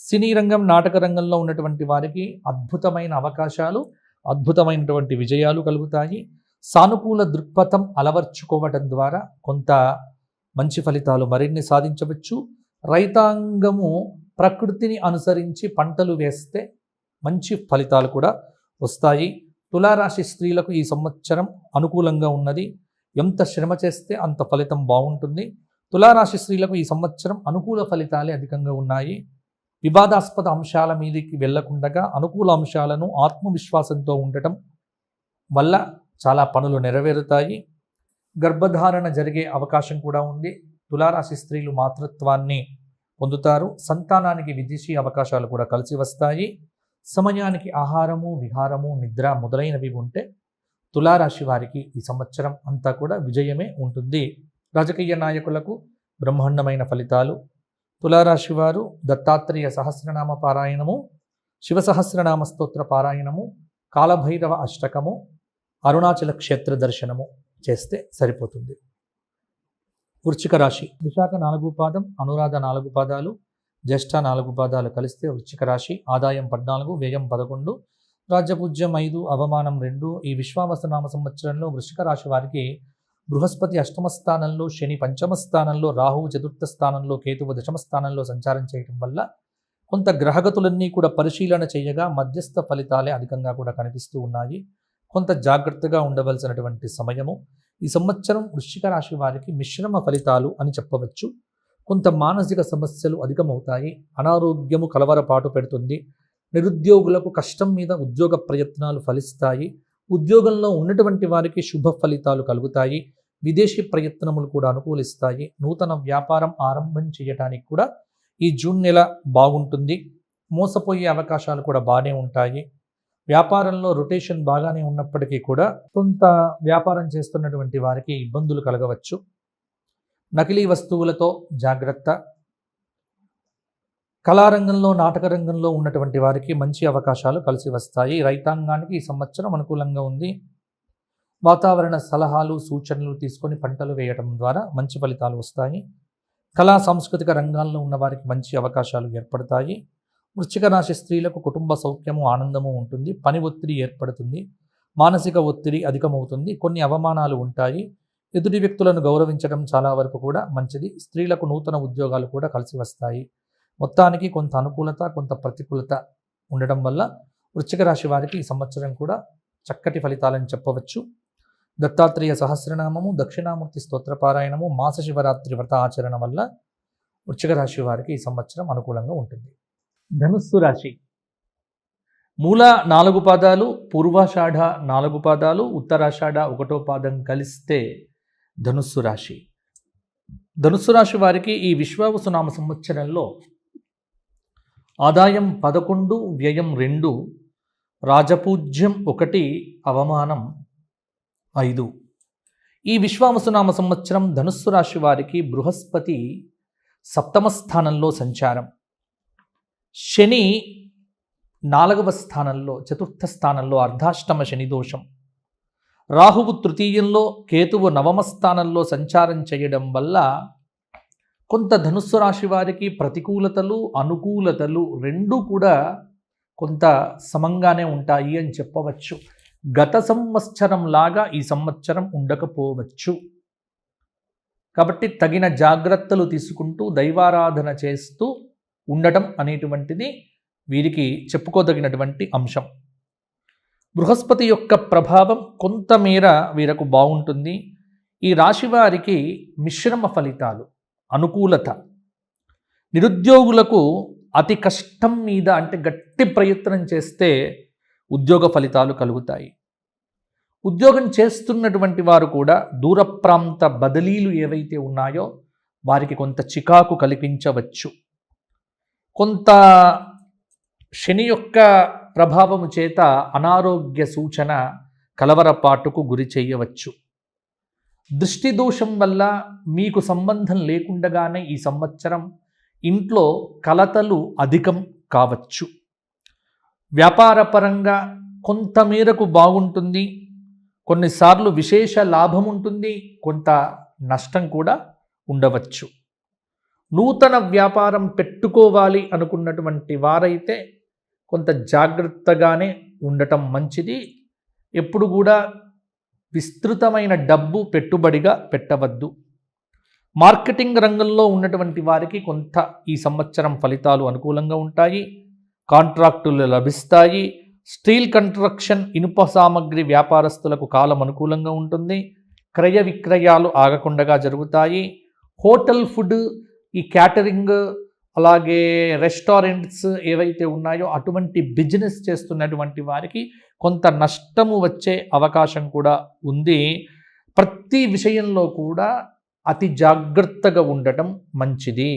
సినీ రంగం, నాటక రంగంలో ఉన్నటువంటి వారికి అద్భుతమైన అవకాశాలు, అద్భుతమైనటువంటి విజయాలు కలుగుతాయి. సానుకూల దృక్పథం అలవర్చుకోవడం ద్వారా కొంత మంచి ఫలితాలు మరిన్ని సాధించవచ్చు. రైతాంగము ప్రకృతిని అనుసరించి పంటలు వేస్తే మంచి ఫలితాలు కూడా వస్తాయి. తులారాశి స్త్రీలకు ఈ సంవత్సరం అనుకూలంగా ఉన్నది. ఎంత శ్రమ చేస్తే అంత ఫలితం బాగుంటుంది. తులారాశి స్త్రీలకు ఈ సంవత్సరం అనుకూల ఫలితాలే అధికంగా ఉన్నాయి. వివాదాస్పద అంశాల మీదకి వెళ్లకుండా అనుకూల అంశాలను ఆత్మవిశ్వాసంతో ఉండటం వల్ల చాలా పనులు నెరవేరుతాయి. గర్భధారణ జరిగే అవకాశం కూడా ఉంది. తులారాశి స్త్రీలు మాతృత్వాన్ని పొందుతారు. సంతానానికి విదేశీ అవకాశాలు కూడా కలిసి వస్తాయి. సమయానికి ఆహారము, విహారము, నిద్ర మొదలైనవి ఉంటే తులారాశి వారికి ఈ సంవత్సరం అంతా కూడా విజయమే ఉంటుంది. రాజకీయ నాయకులకు బ్రహ్మాండమైన ఫలితాలు. తులారాశి వారు దత్తాత్రేయ సహస్రనామ పారాయణము, శివ సహస్రనామ స్తోత్ర పారాయణము, కాలభైరవ అష్టకము, అరుణాచల క్షేత్ర దర్శనము చేస్తే సరిపోతుంది. వృశ్చిక రాశి. విశాఖ 4 పాదం, అనురాధ 4 పాదాలు, జ్యేష్ఠ 4 పాదాలు కలిస్తే వృశ్చిక రాశి. ఆదాయం 14, వ్యయం 11, రాజ్యపూజ్యం 5, అవమానం 2. ఈ విశ్వావసునామ సంవత్సరంలో వృశ్చిక రాశి వారికి బృహస్పతి అష్టమ స్థానంలో, శని పంచమ స్థానంలో, రాహువు చతుర్థ స్థానంలో, కేతువు దశమ స్థానంలో సంచారం చేయటం వల్ల కొంత గ్రహగతులన్నీ కూడా పరిశీలన చేయగా మధ్యస్థ ఫలితాలే అధికంగా కూడా కనిపిస్తూ ఉన్నాయి. కొంత జాగ్రత్తగా ఉండవలసినటువంటి సమయము. ఈ సంవత్సరం వృశ్చిక రాశి వారికి మిశ్రమ ఫలితాలు అని చెప్పవచ్చు. కొంత మానసిక సమస్యలు అధికమవుతాయి. అనారోగ్యము కలవరపాటు పెడుతుంది. నిరుద్యోగులకు కష్టం మీద ఉద్యోగ ప్రయత్నాలు ఫలిస్తాయి. ఉద్యోగంలో ఉన్నటువంటి వారికి శుభ ఫలితాలు కలుగుతాయి. విదేశీ ప్రయత్నములు కూడా అనుకూలిస్తాయి. నూతన వ్యాపారం ఆరంభం చేయడానికి కూడా ఈ జూన్ నెల బాగుంటుంది. మోసపోయే అవకాశాలు కూడా బాగానే ఉంటాయి. వ్యాపారంలో రొటేషన్ బాగానే ఉన్నప్పటికీ కూడా కొంత వ్యాపారం చేస్తున్నటువంటి వారికి ఇబ్బందులు కలగవచ్చు. నకిలీ వస్తువులతో జాగ్రత్త. కళారంగంలో, నాటక రంగంలో ఉన్నటువంటి వారికి మంచి అవకాశాలు కలిసి వస్తాయి. రైతాంగానికి ఈ సంవత్సరం అనుకూలంగా ఉంది. వాతావరణ సలహాలు, సూచనలు తీసుకొని పంటలు వేయడం ద్వారా మంచి ఫలితాలు వస్తాయి. కళా సాంస్కృతిక రంగాల్లో ఉన్న వారికి మంచి అవకాశాలు ఏర్పడతాయి. వృశ్చిక రాశి స్త్రీలకు కుటుంబ సౌఖ్యము, ఆనందము ఉంటుంది. పని ఒత్తిడి ఏర్పడుతుంది. మానసిక ఒత్తిడి అధికమవుతుంది. కొన్ని అవమానాలు ఉంటాయి. ఎదుటి వ్యక్తులను గౌరవించడం చాలా వరకు కూడా మంచిది. స్త్రీలకు నూతన ఉద్యోగాలు కూడా కలిసి వస్తాయి. మొత్తానికి కొంత అనుకూలత, కొంత ప్రతికూలత ఉండడం వల్ల వృశ్చిక రాశి వారికి ఈ సంవత్సరం కూడా చక్కటి ఫలితాలని చెప్పవచ్చు. దత్తాత్రేయ సహస్రనామము, దక్షిణామూర్తి స్తోత్రపారాయణము, మాస శివరాత్రి వ్రత ఆచరణ వల్ల వృశ్చిక రాశి వారికి ఈ సంవత్సరం అనుకూలంగా ఉంటుంది. ధనుస్సు రాశి. మూల 4 పాదాలు, పూర్వాషాఢ 4 పాదాలు, ఉత్తరాషాఢ 1వ పాదం కలిస్తే ధనుస్సు రాశి. ధనుస్సు రాశి వారికి ఈ విశ్వావసునామ సంవత్సరంలో ఆదాయం 11, వ్యయం 2, రాజపూజ్యం 1, అవమానం 5. ఈ విశ్వావసునామ సంవత్సరం ధనుస్సు రాశి వారికి బృహస్పతి సప్తమ స్థానంలో సంచారం, శని 4వ స్థానంలో, చతుర్థ స్థానంలో అర్ధాష్టమ శని దోషం, రాహువు తృతీయంలో, కేతువు 9వ స్థానంలో సంచారం చేయడం వల్ల కొంత ధనుస్సు రాశి వారికి ప్రతికూలతలు, అనుకూలతలు రెండూ కూడా కొంత సమంగానే ఉంటాయి అని చెప్పవచ్చు. గత సంవత్సరం లాగా ఈ సంవత్సరం ఉండకపోవచ్చు. కాబట్టి తగిన జాగ్రత్తలు తీసుకుంటూ దైవారాధన చేస్తూ ఉండటం అనేటువంటిది వీరికి చెప్పుకోదగినటువంటి అంశం. బృహస్పతి యొక్క ప్రభావం కొంతమేర వీరకు బాగుంటుంది. ఈ రాశి వారికి మిశ్రమ ఫలితాలు, అనుకూలత. నిరుద్యోగులకు అతి కష్టం మీద, అంటే గట్టి ప్రయత్నం చేస్తే ఉద్యోగ ఫలితాలు కలుగుతాయి. ఉద్యోగం చేస్తున్నటువంటి వారు కూడా దూర ప్రాంత బదిలీలు ఏవైతే ఉన్నాయో వారికి కొంత చికాకు కల్పించవచ్చు. కొంత శని యొక్క ప్రభావము చేత అనారోగ్య సూచన, కలవరపాటుకు గురి చేయవచ్చు. దృష్టి దోషం వల్ల మీకు సంబంధం లేకుండగానే ఈ సంవత్సరం ఇంట్లో కలతలు అధికం కావచ్చు. వ్యాపారపరంగా కొంతమేరకు బాగుంటుంది. కొన్నిసార్లు విశేష లాభం ఉంటుంది, కొంత నష్టం కూడా ఉండవచ్చు. నూతన వ్యాపారం పెట్టుకోవాలి అనుకున్నటువంటి వారైతే కొంత జాగ్రత్తగానే ఉండటం మంచిది. ఎప్పుడు కూడా విస్తృతమైన డబ్బు పెట్టుబడిగా పెట్టవద్దు. మార్కెటింగ్ రంగంలో ఉన్నటువంటి వారికి కొంత ఈ సంవత్సరం ఫలితాలు అనుకూలంగా ఉంటాయి. కాంట్రాక్టులు లభిస్తాయి. స్టీల్ కన్స్ట్రక్షన్, ఇనుప సామగ్రి వ్యాపారస్తులకు కాలం అనుకూలంగా ఉంటుంది. క్రయ విక్రయాలు ఆగకుండా జరుగుతాయి. హోటల్ ఫుడ్, ఈ క్యాటరింగ్, అలాగే రెస్టారెంట్స్ ఏవైతే ఉన్నాయో అటువంటి బిజినెస్ చేస్తున్నటువంటి వారికి కొంత నష్టము వచ్చే అవకాశం కూడా ఉంది. ప్రతి విషయంలో కూడా అతి జాగ్రత్తగా ఉండటం మంచిది.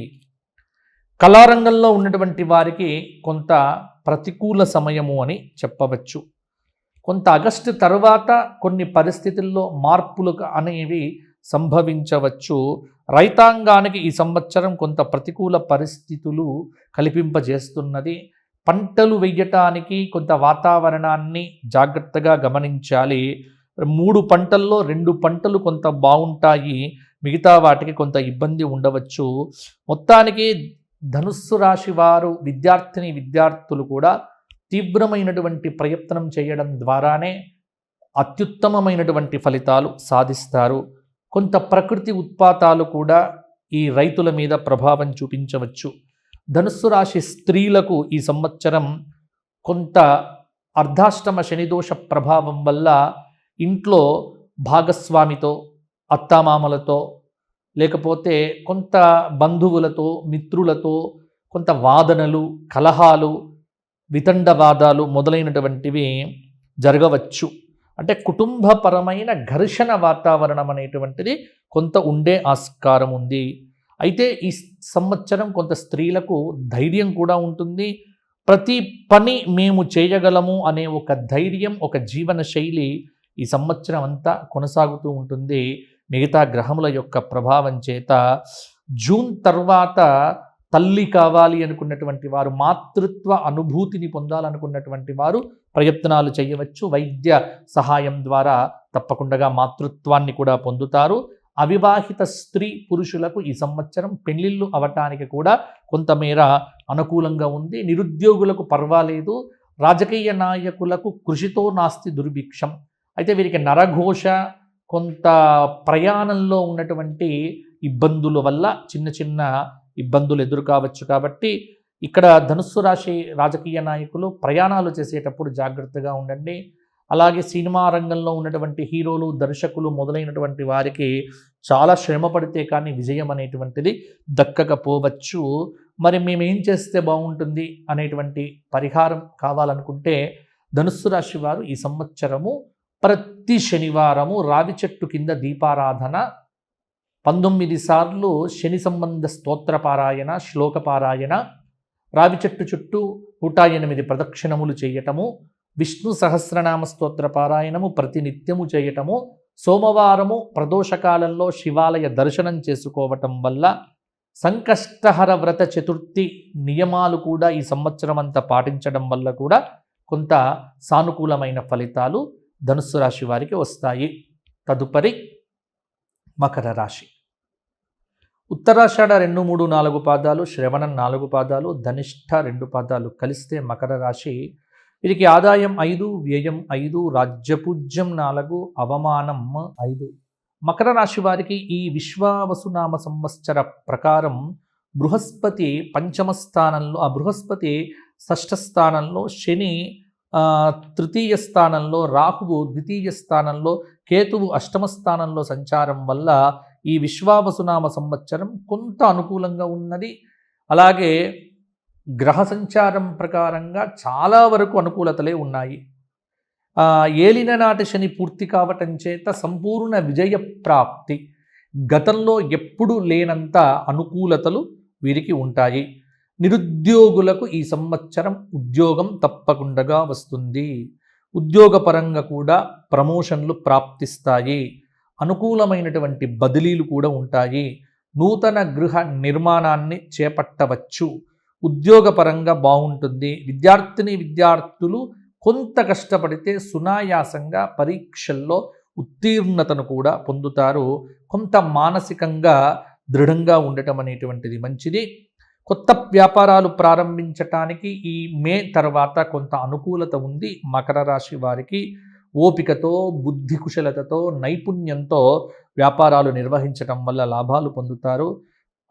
కళారంగంలో ఉన్నటువంటి వారికి కొంత ప్రతికూల సమయము అని చెప్పవచ్చు. కొంత ఆగస్టు తర్వాత కొన్ని పరిస్థితుల్లో మార్పులు అనేవి సంభవించవచ్చు. రైతాంగానికి ఈ సంవత్సరం కొంత ప్రతికూల పరిస్థితులు కల్పింపజేస్తున్నది. పంటలు వేయటానికి కొంత వాతావరణాన్ని జాగ్రత్తగా గమనించాలి. 3 పంటల్లో 2 పంటలు కొంత బాగుంటాయి, మిగతా వాటికి కొంత ఇబ్బంది ఉండవచ్చు. మొత్తానికి ధనుస్సు రాశి వారు విద్యార్థులు కూడా తీవ్రమైనటువంటి ప్రయత్నం చేయడం ద్వారానే అత్యుత్తమమైనటువంటి ఫలితాలు సాధిస్తారు. కొంత ప్రకృతి ఉత్పాతాలు కూడా ఈ రైతుల మీద ప్రభావం చూపించవచ్చు. ధనుస్సు రాశి స్త్రీలకు ఈ సంవత్సరం కొంత అర్ధాష్టమ శనిదోష ప్రభావం వల్ల ఇంట్లో భాగస్వామితో, అత్తామామలతో, లేకపోతే కొంత బంధువులతో, మిత్రులతో కొంత వాదనలు, కలహాలు, వితండవాదాలు మొదలైనటువంటివి జరగవచ్చు. అంటే కుటుంబపరమైన ఘర్షణ వాతావరణం అనేటువంటిది కొంత ఉండే ఆస్కారం ఉంది. అయితే ఈ సంవత్సరం కొంత స్త్రీలకు ధైర్యం కూడా ఉంటుంది. ప్రతి పని మేము చేయగలము అనే ఒక ధైర్యం, ఒక జీవన శైలి ఈ సంవత్సరం అంతా కొనసాగుతూ ఉంటుంది. మిగతా గ్రహముల యొక్క ప్రభావం చేత జూన్ తర్వాత తల్లి కావాలి అనుకున్నటువంటి వారు, మాతృత్వ అనుభూతిని పొందాలనుకున్నటువంటి వారు ప్రయత్నాలు చేయవచ్చు. వైద్య సహాయం ద్వారా తప్పకుండా మాతృత్వాన్ని కూడా పొందుతారు. అవివాహిత స్త్రీ పురుషులకు ఈ సంవత్సరం పెళ్లిళ్ళు అవటానికి కూడా కొంతమేర అనుకూలంగా ఉంది. నిరుద్యోగులకు పర్వాలేదు. రాజకీయ నాయకులకు కృషితో నాస్తి దుర్భిక్షం. అయితే వీరికి నరఘోష, కొంత ప్రయాణంలో ఉన్నటువంటి ఇబ్బందుల వల్ల చిన్న చిన్న ఇబ్బందులు ఎదురు కావచ్చు. కాబట్టి ఇక్కడ ధనుస్సు రాశి రాజకీయ నాయకులు ప్రయాణాలు చేసేటప్పుడు జాగ్రత్తగా ఉండండి. అలాగే సినిమా రంగంలో ఉన్నటువంటి హీరోలు, దర్శకులు మొదలైనటువంటి వారికి చాలా శ్రమ పడితే కానీ విజయం అనేటువంటిది దక్కకపోవచ్చు. మరి మేమేం చేస్తే బాగుంటుంది అనేటువంటి పరిహారం కావాలనుకుంటే ధనుస్సు రాశి వారు ఈ సంవత్సరము ప్రతి శనివారము రావి చెట్టు కింద దీపారాధన, 19 సార్లు శని సంబంధ స్తోత్రపారాయణ, శ్లోకపారాయణ, రావి చెట్టు చుట్టూ 108 ప్రదక్షిణములు చేయటము, విష్ణు సహస్రనామ స్తోత్ర పారాయణము ప్రతినిత్యము చేయటము, సోమవారము ప్రదోషకాలంలో శివాలయ దర్శనం చేసుకోవటం వల్ల, సంకష్టహర వ్రత చతుర్థి నియమాలు కూడా ఈ సంవత్సరం అంతా పాటించడం వల్ల కూడా కొంత సానుకూలమైన ఫలితాలు ధనుస్సు రాశి వారికి వస్తాయి. తదుపరి మకర రాశి. ఉత్తరాషాఢ 2, 3, 4 పాదాలు, శ్రవణం 4 పాదాలు, ధనిష్ఠ 2 పాదాలు కలిస్తే మకర రాశి. వీరికి ఆదాయం 5, వ్యయం 5, రాజ్యపూజ్యం 4, అవమానం 5. మకర రాశి వారికి ఈ విశ్వావసునామ సంవత్సర ప్రకారం బృహస్పతి పంచమ స్థానంలో, ఆ బృహస్పతి షష్ఠ స్థానంలో, శని తృతీయ స్థానంలో, రాహువు ద్వితీయ స్థానంలో, కేతువు అష్టమ స్థానంలో సంచారం వల్ల ఈ విశ్వావసునామ సంవత్సరం కొంత అనుకూలంగా ఉన్నది. అలాగే గ్రహ సంచారం ప్రకారంగా చాలా వరకు అనుకూలతలే ఉన్నాయి. ఏలిన నాటి శని పూర్తి కావటం చేత సంపూర్ణ విజయ ప్రాప్తి, గతంలో ఎప్పుడూ లేనంత అనుకూలతలు వీరికి ఉంటాయి. నిరుద్యోగులకు ఈ సంవత్సరం ఉద్యోగం తప్పకుండా వస్తుంది. ఉద్యోగపరంగా కూడా ప్రమోషన్లు ప్రాప్తిస్తాయి. అనుకూలమైనటువంటి బదిలీలు కూడా ఉంటాయి. నూతన గృహ నిర్మాణాన్ని చేపట్టవచ్చు. ఉద్యోగపరంగా బాగుంటుంది. విద్యార్థులు కొంత కష్టపడితే సునాయాసంగా పరీక్షల్లో ఉత్తీర్ణతను కూడా పొందుతారు. కొంత మానసికంగా దృఢంగా ఉండటం అనేటువంటిది మంచిది. కొత్త వ్యాపారాలు ప్రారంభించటానికి ఈ మే తర్వాత కొంత అనుకూలత ఉంది. మకర రాశి వారికి ఓపికతో, బుద్ధి కుశలతతో, నైపుణ్యంతో వ్యాపారాలు నిర్వహించటం వల్ల లాభాలు పొందుతారు.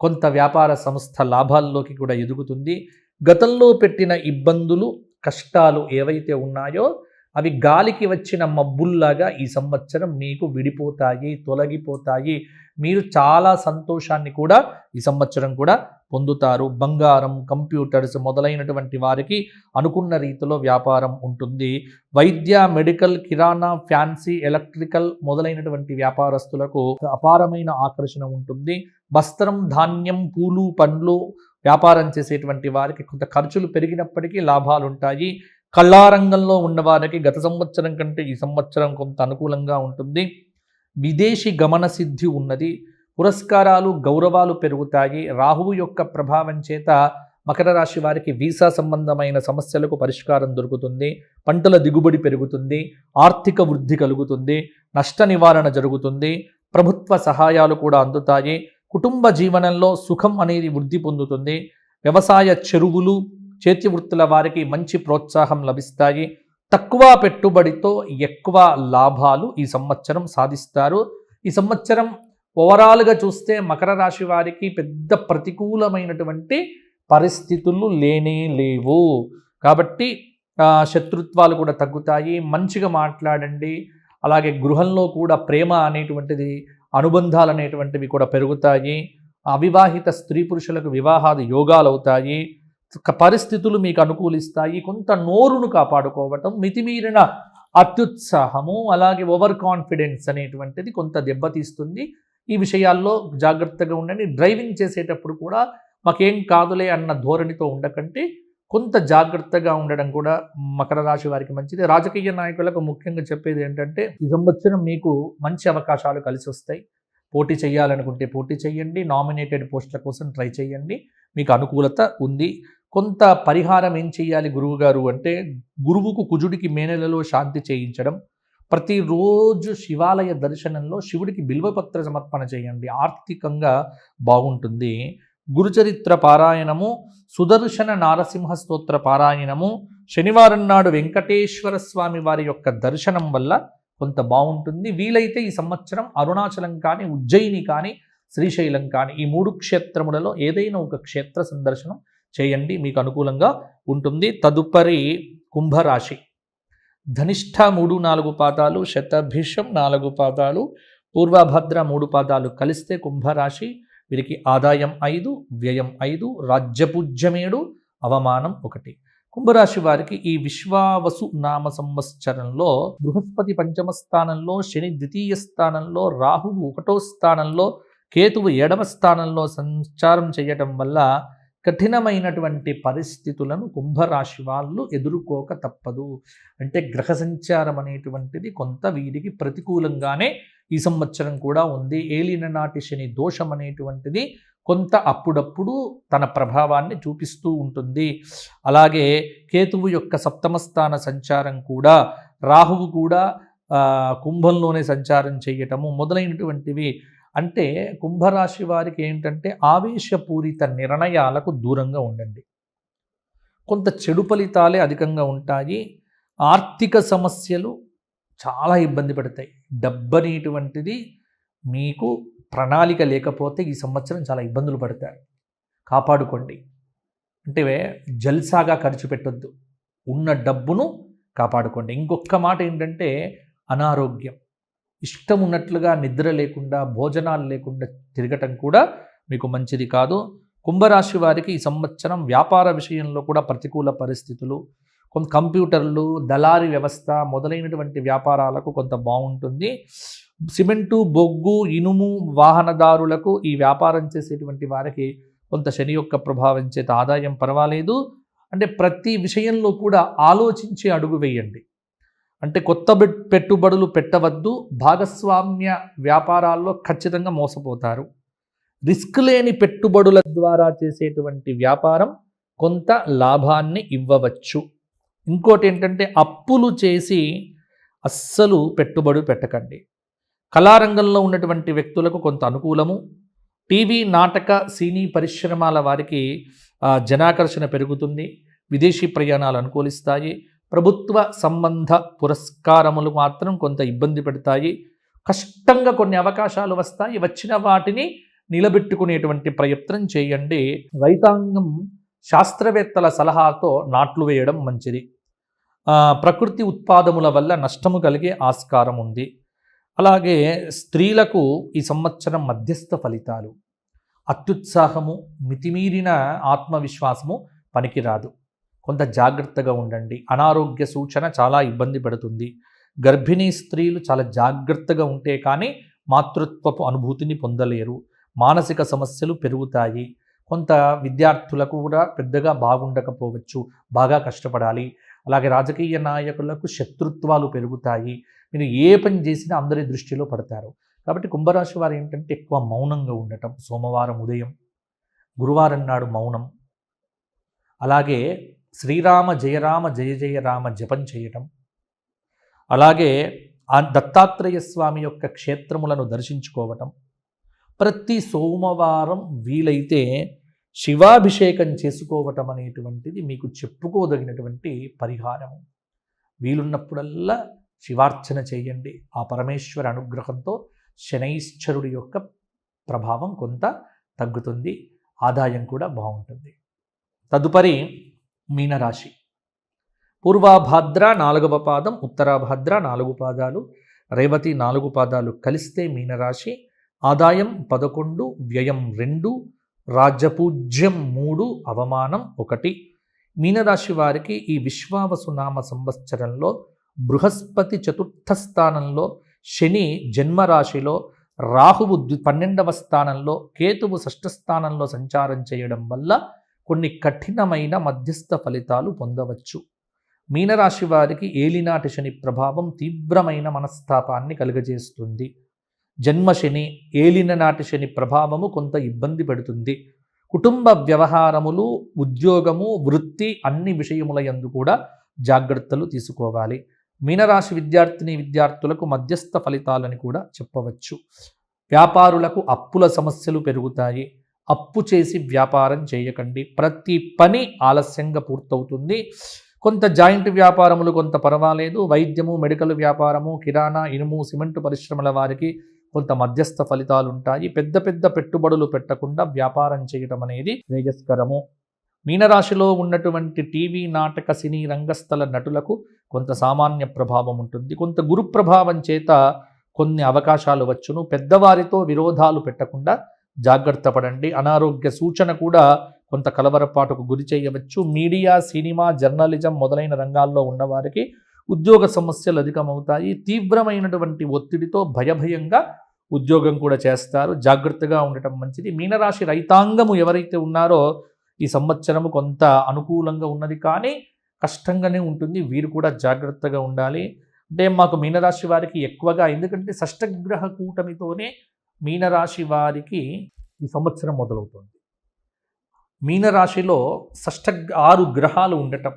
కొంత వ్యాపార సంస్థ లాభాల్లోకి కూడా ఎదుగుతుంది. గతంలో పెట్టిన ఇబ్బందులు, కష్టాలు ఏవైతే ఉన్నాయో అవి గాలికి వచ్చిన మబ్బుల్లాగా ఈ సంవత్సరం మీకు విడిపోతాయి, తొలగిపోతాయి. మీరు చాలా సంతోషాన్ని కూడా ఈ సంవత్సరం కూడా పొందుతారు. బంగారం, కంప్యూటర్స్ మొదలైనటువంటి వారికి అనుకున్న రీతిలో వ్యాపారం ఉంటుంది. వైద్య, మెడికల్, కిరాణా, ఫ్యాన్సీ, ఎలక్ట్రికల్ మొదలైనటువంటి వ్యాపారస్తులకు అపారమైన ఆకర్షణ ఉంటుంది. వస్త్రం, ధాన్యం, పూలు, పండ్లు వ్యాపారం చేసేటువంటి వారికి కొంత ఖర్చులు పెరిగినప్పటికీ లాభాలు ఉంటాయి. కళారంగంలో ఉన్నవారికి గత సంవత్సరం కంటే ఈ సంవత్సరం కొంత అనుకూలంగా ఉంటుంది. విదేశీ గమన సిద్ధి ఉన్నది. పురస్కారాలు, గౌరవాలు పెరుగుతాయి. రాహువు యొక్క ప్రభావం చేత మకర రాశి వారికి వీసా సంబంధమైన సమస్యలకు పరిష్కారం దొరుకుతుంది. పంటల దిగుబడి పెరుగుతుంది. ఆర్థిక వృద్ధి కలుగుతుంది. నష్ట నివారణ జరుగుతుంది. ప్రభుత్వ సహాయాలు కూడా అందుతాయి. కుటుంబ జీవనంలో సుఖం అనేది వృద్ధి పొందుతుంది. వ్యవసాయ చెరువులు, చేతి వృత్తుల వారికి మంచి ప్రోత్సాహం లభిస్తాయి. తక్కువ పెట్టుబడితో ఎక్కువ లాభాలు ఈ సంవత్సరం సాధిస్తారు. ఈ సంవత్సరం ఓవరాల్గా చూస్తే మకర రాశి వారికి పెద్ద ప్రతికూలమైనటువంటి పరిస్థితులు లేనే లేవు. కాబట్టి శత్రుత్వాలు కూడా తగ్గుతాయి. మంచిగా మాట్లాడండి. అలాగే గృహంలో కూడా ప్రేమ అనేటువంటిది, అనుబంధాలు అనేటువంటివి కూడా పెరుగుతాయి. అవివాహిత స్త్రీ పురుషులకు వివాహాది యోగాలు అవుతాయి. పరిస్థితులు మీకు అనుకూలిస్తాయి. కొంత నోరును కాపాడుకోవటం, మితిమీరిన అత్యుత్సాహము, అలాగే ఓవర్ కాన్ఫిడెన్స్ అనేటువంటిది కొంత దెబ్బతీస్తుంది. ఈ విషయాల్లో జాగ్రత్తగా ఉండండి. డ్రైవింగ్ చేసేటప్పుడు కూడా మాకేం కాదులే అన్న ధోరణితో ఉండకంటే కొంత జాగ్రత్తగా ఉండడం కూడా మకర రాశి వారికి మంచిది. రాజకీయ నాయకులకు ముఖ్యంగా చెప్పేది ఏంటంటే, ఈ సంవత్సరం మీకు మంచి అవకాశాలు కలిసి వస్తాయి. పోటీ చేయాలనుకుంటే పోటీ చేయండి. నామినేటెడ్ పోస్టుల కోసం ట్రై చేయండి. మీకు అనుకూలత ఉంది. కొంత పరిహారం ఏం చేయాలి గురువు గారు అంటే, గురువుకు కుజుడికి మే నెలలో శాంతి చేయించడం, ప్రతిరోజు శివాలయ దర్శనంలో శివుడికి బిల్వపత్ర సమర్పణ చేయండి. ఆర్థికంగా బాగుంటుంది. గురుచరిత్ర పారాయణము, సుదర్శన నారసింహ స్తోత్ర పారాయణము, శనివారం నాడు వెంకటేశ్వర స్వామి వారి యొక్క దర్శనం వల్ల కొంత బాగుంటుంది. వీలైతే ఈ సంవత్సరం అరుణాచలం కానీ, ఉజ్జయిని కానీ, శ్రీశైలం కానీ ఈ 3 క్షేత్రములలో ఏదైనా ఒక క్షేత్ర సందర్శనం చేయండి. మీకు అనుకూలంగా ఉంటుంది. తదుపరి కుంభరాశి. ధనిష్ఠ 3-4 పాదాలు, శతభిషం 4 పాదాలు, పూర్వభద్ర 3 పాదాలు కలిస్తే కుంభరాశి. వీరికి ఆదాయం 5, వ్యయం 5, రాజ్యపూజ్యం 7, అవమానం 1. కుంభరాశి వారికి ఈ విశ్వావసు నామ సంవత్సరంలో బృహస్పతి 5వ స్థానంలో, శని 2వ స్థానంలో, రాహువు 1వ స్థానంలో, కేతువు 7వ స్థానంలో సంచారం చేయటం వల్ల కఠినమైనటువంటి పరిస్థితులను కుంభరాశి వాళ్ళు ఎదుర్కోక తప్పదు. అంటే గ్రహ సంచారం అనేటువంటిది కొంత వీరికి ప్రతికూలంగానే ఈ సంవత్సరం కూడా ఉంది. ఏలిన నాటి శని దోషం అనేటువంటిది కొంత అప్పుడప్పుడు తన ప్రభావాన్ని చూపిస్తూ ఉంటుంది. అలాగే కేతువు యొక్క 7వ స్థాన సంచారం కూడా, రాహువు కూడా కుంభంలోనే సంచారం చేయటము మొదలైనటువంటివి. అంటే కుంభరాశి వారికి ఏంటంటే ఆవేశపూరిత నిర్ణయాలకు దూరంగా ఉండండి. కొంత చెడు ఫలితాలే అధికంగా ఉంటాయి. ఆర్థిక సమస్యలు చాలా ఇబ్బంది పడతాయి. డబ్బు అనేటువంటిది మీకు ప్రణాళిక లేకపోతే ఈ సంవత్సరం చాలా ఇబ్బందులు పడతారు. కాపాడుకోండి. అంటే జల్సాగా ఖర్చు పెట్టొద్దు. ఉన్న డబ్బును కాపాడుకోండి. ఇంకొక మాట ఏంటంటే అనారోగ్యం. ఇష్టం ఉన్నట్లుగా నిద్ర లేకుండా, భోజనాలు లేకుండా తిరగటం కూడా మీకు మంచిది కాదు. కుంభరాశి వారికి ఈ సంవత్సరం వ్యాపార విషయంలో కూడా ప్రతికూల పరిస్థితులు, కొంత కంప్యూటర్లు, దళారీ వ్యవస్థ మొదలైనటువంటి వ్యాపారాలకు కొంత బాగుంటుంది. సిమెంటు, బొగ్గు, ఇనుము వాహనదారులకు, ఈ వ్యాపారం చేసేటువంటి వారికి కొంత శని యొక్క ప్రభావం చేత ఆదాయం పర్వాలేదు. అంటే ప్రతి విషయంలో కూడా ఆలోచించి అడుగు వేయండి. అంటే కొత్త పెట్టుబడులు పెట్టవద్దు. భాగస్వామ్య వ్యాపారాల్లో ఖచ్చితంగా మోసపోతారు. రిస్క్ లేని పెట్టుబడుల ద్వారా చేసేటువంటి వ్యాపారం కొంత లాభాన్ని ఇవ్వవచ్చు. ఇంకోటి ఏంటంటే అప్పులు చేసి అస్సలు పెట్టుబడి పెట్టకండి. కళారంగంలో ఉన్నటువంటి వ్యక్తులకు కొంత అనుకూలము. టీవీ, నాటక, సినీ పరిశ్రమల వారికి జనాకర్షణ పెరుగుతుంది. విదేశీ ప్రయాణాలు అనుకూలిస్తాయి. ప్రభుత్వ సంబంధ పురస్కారములు మాత్రం కొంత ఇబ్బంది పెడతాయి. కష్టంగా కొన్ని అవకాశాలు వస్తాయి. వచ్చిన వాటిని నిలబెట్టుకునేటువంటి ప్రయత్నం చేయండి. రైతాంగం శాస్త్రవేత్తల సలహాతో నాట్లు వేయడం మంచిది. ప్రకృతి ఉత్పాదముల వల్ల నష్టము కలిగే ఆస్కారం ఉంది. అలాగే స్త్రీలకు ఈ సంవత్సరం మధ్యస్థ ఫలితాలు. అత్యుత్సాహము, మితిమీరిన ఆత్మవిశ్వాసము పనికిరాదు. కొంత జాగ్రత్తగా ఉండండి. అనారోగ్య సూచన చాలా ఇబ్బంది పెడుతుంది. గర్భిణీ స్త్రీలు చాలా జాగ్రత్తగా ఉంటే కానీ మాతృత్వపు అనుభూతిని పొందలేరు. మానసిక సమస్యలు పెరుగుతాయి. కొంత విద్యార్థులకు కూడా పెద్దగా బాగుండకపోవచ్చు. బాగా కష్టపడాలి. అలాగే రాజకీయ నాయకులకు శత్రుత్వాలు పెరుగుతాయి. మీరు ఏ పని చేసినా అందరి దృష్టిలో పడతారు. కాబట్టి కుంభరాశి వారు ఏంటంటే ఎక్కువ మౌనంగా ఉండటం. సోమవారం ఉదయం, గురువారం నాడు మౌనం. అలాగే శ్రీరామ జయ రామ జయ జయ రామ జపం చేయటం. అలాగే ఆ దత్తాత్రేయ స్వామి యొక్క క్షేత్రములను దర్శించుకోవటం. ప్రతి సోమవారం వీలైతే శివాభిషేకం చేసుకోవటం అనేటువంటిది మీకు చెప్పుకోదగినటువంటి పరిహారము. వీలున్నప్పుడల్లా శివార్చన చేయండి. ఆ పరమేశ్వర అనుగ్రహంతో శనైశ్చరుడి యొక్క ప్రభావం కొంత తగ్గుతుంది, ఆదాయం కూడా బాగుంటుంది. తదుపరి మీనరాశి. పూర్వాభాద్ర 4వ పాదం, ఉత్తరాభాద్ర 4 పాదాలు, రేవతి 4 పాదాలు కలిస్తే మీనరాశి. ఆదాయం 11, వ్యయం 2, రాజ్యపూజ్యం 3, అవమానం 1. మీనరాశి వారికి ఈ విశ్వావసునామ సంవత్సరంలో బృహస్పతి 4వ స్థానంలో, శని జన్మరాశిలో, రాహువు 12వ స్థానంలో, కేతువు 6వ స్థానంలో సంచారం చేయడం వల్ల కొన్ని కఠినమైన మధ్యస్థ ఫలితాలు పొందవచ్చు. మీనరాశి వారికి ఏలినాటి శని ప్రభావం తీవ్రమైన మనస్తాపాన్ని కలుగజేస్తుంది. జన్మశని, ఏలిననాటి శని ప్రభావము కొంత ఇబ్బంది పెడుతుంది. కుటుంబ వ్యవహారములు, ఉద్యోగము, వృత్తి అన్ని విషయముల యందు కూడా జాగ్రత్తలు తీసుకోవాలి. మీనరాశి విద్యార్థులకు మధ్యస్థ ఫలితాలని కూడా చెప్పవచ్చు. వ్యాపారులకు అప్పుల సమస్యలు పెరుగుతాయి. అప్పు చేసి వ్యాపారం చేయకండి. ప్రతి పని ఆలస్యంగా పూర్తవుతుంది. కొంత జాయింట్ వ్యాపారములు కొంత పర్వాలేదు. వైద్యము, మెడికల్ వ్యాపారము, కిరాణా, ఇనుము, సిమెంటు పరిశ్రమల వారికి కొంత మధ్యస్థ ఫలితాలు ఉంటాయి. పెద్ద పెద్ద పెట్టుబడులు పెట్టకుండా వ్యాపారం చేయడం అనేది శ్రేయస్కరము. మీనరాశిలో ఉన్నటువంటి టీవీ, నాటక, సినీ రంగస్థల నటులకు కొంత సామాన్య ప్రభావం ఉంటుంది. కొంత గురు ప్రభావం చేత కొన్ని అవకాశాలు వచ్చును. పెద్దవారితో విరోధాలు పెట్టకుండా జాగ్రత్త పడండి. అనారోగ్య సూచన కూడా కొంత కలవరపాటుకు గురి చేయవచ్చు. మీడియా, సినిమా, జర్నలిజం మొదలైన రంగాల్లో ఉన్నవారికి ఉద్యోగ సమస్యలు అధికమవుతాయి. తీవ్రమైనటువంటి ఒత్తిడితో భయంగా ఉద్యోగం కూడా చేస్తారు. జాగ్రత్తగా ఉండటం మంచిది. మీనరాశి రైతాంగము ఎవరైతే ఉన్నారో ఈ సంవత్సరము కొంత అనుకూలంగా ఉన్నది, కానీ కష్టంగానే ఉంటుంది. వీరు కూడా జాగ్రత్తగా ఉండాలి. అంటే మాకు మీనరాశి వారికి ఎక్కువగా, ఎందుకంటే షష్టగ్రహ కూటమితోనే మీనరాశి వారికి ఈ సంవత్సరం మొదలవుతుంది. మీనరాశిలో 6 గ్రహాలు ఉండటం,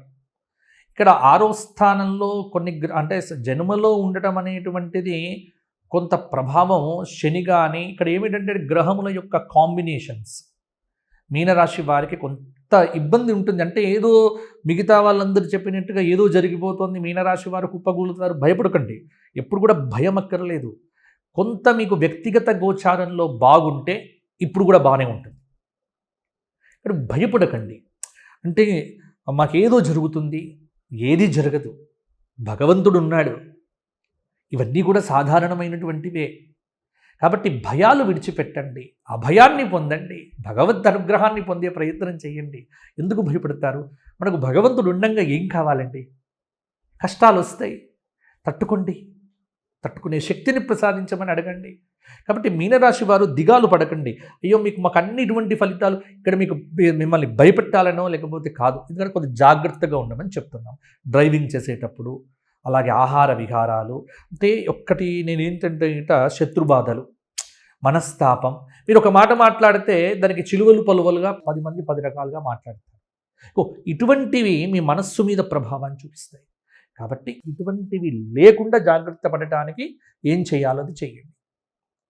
ఇక్కడ 6వ స్థానంలో కొన్ని అంటే జన్మలో ఉండటం అనేటువంటిది కొంత ప్రభావం శని కానీ, ఇక్కడ ఏమిటంటే గ్రహముల యొక్క కాంబినేషన్స్ మీనరాశి వారికి కొంత ఇబ్బంది ఉంటుంది. అంటే ఏదో మిగతా వాళ్ళందరూ చెప్పినట్టుగా ఏదో జరిగిపోతుంది, మీనరాశి వారు కుప్పగూలుతారు, భయపడకండి. ఎప్పుడు కూడా భయం అక్కర్లేదు. కొంత మీకు వ్యక్తిగత గోచారంలో బాగుంటే ఇప్పుడు కూడా బాగానే ఉంటుంది. ఇక్కడ భయపడకండి. అంటే మాకేదో జరుగుతుంది, ఏది జరగదు, భగవంతుడు ఉన్నాడు, ఇవన్నీ కూడా సాధారణమైనటువంటివే. కాబట్టి భయాలు విడిచిపెట్టండి, అభయాన్ని పొందండి, భగవద్ అనుగ్రహాన్ని పొందే ప్రయత్నం చేయండి. ఎందుకు భయపడతారు? మనకు భగవంతుడు ఉండంగా ఏం కావాలండి? కష్టాలు వస్తాయి, తట్టుకోండి, తట్టుకునే శక్తిని ప్రసాదించమని అడగండి. కాబట్టి మీనరాశి వారు దిగాలు పడకండి. అయ్యో మాకు అన్ని ఇటువంటి ఫలితాలు, ఇక్కడ మిమ్మల్ని భయపెట్టాలనో లేకపోతే కాదు. ఎందుకంటే కొంచెం జాగ్రత్తగా ఉండమని చెప్తున్నాం. డ్రైవింగ్ చేసేటప్పుడు, అలాగే ఆహార విహారాలు, అంటే ఒక్కటి నేను ఏంటంటే శత్రుబాధలు, మనస్తాపం. మీరు ఒక మాట మాట్లాడితే దానికి చిలువలు పలువలుగా 10 మంది 10 రకాలుగా మాట్లాడతారు. ఇటువంటివి మీ మనస్సు మీద ప్రభావాన్ని చూపిస్తాయి. కాబట్టి ఇటువంటివి లేకుండా జాగ్రత్త పడటానికి ఏం చేయాలో అది చేయండి.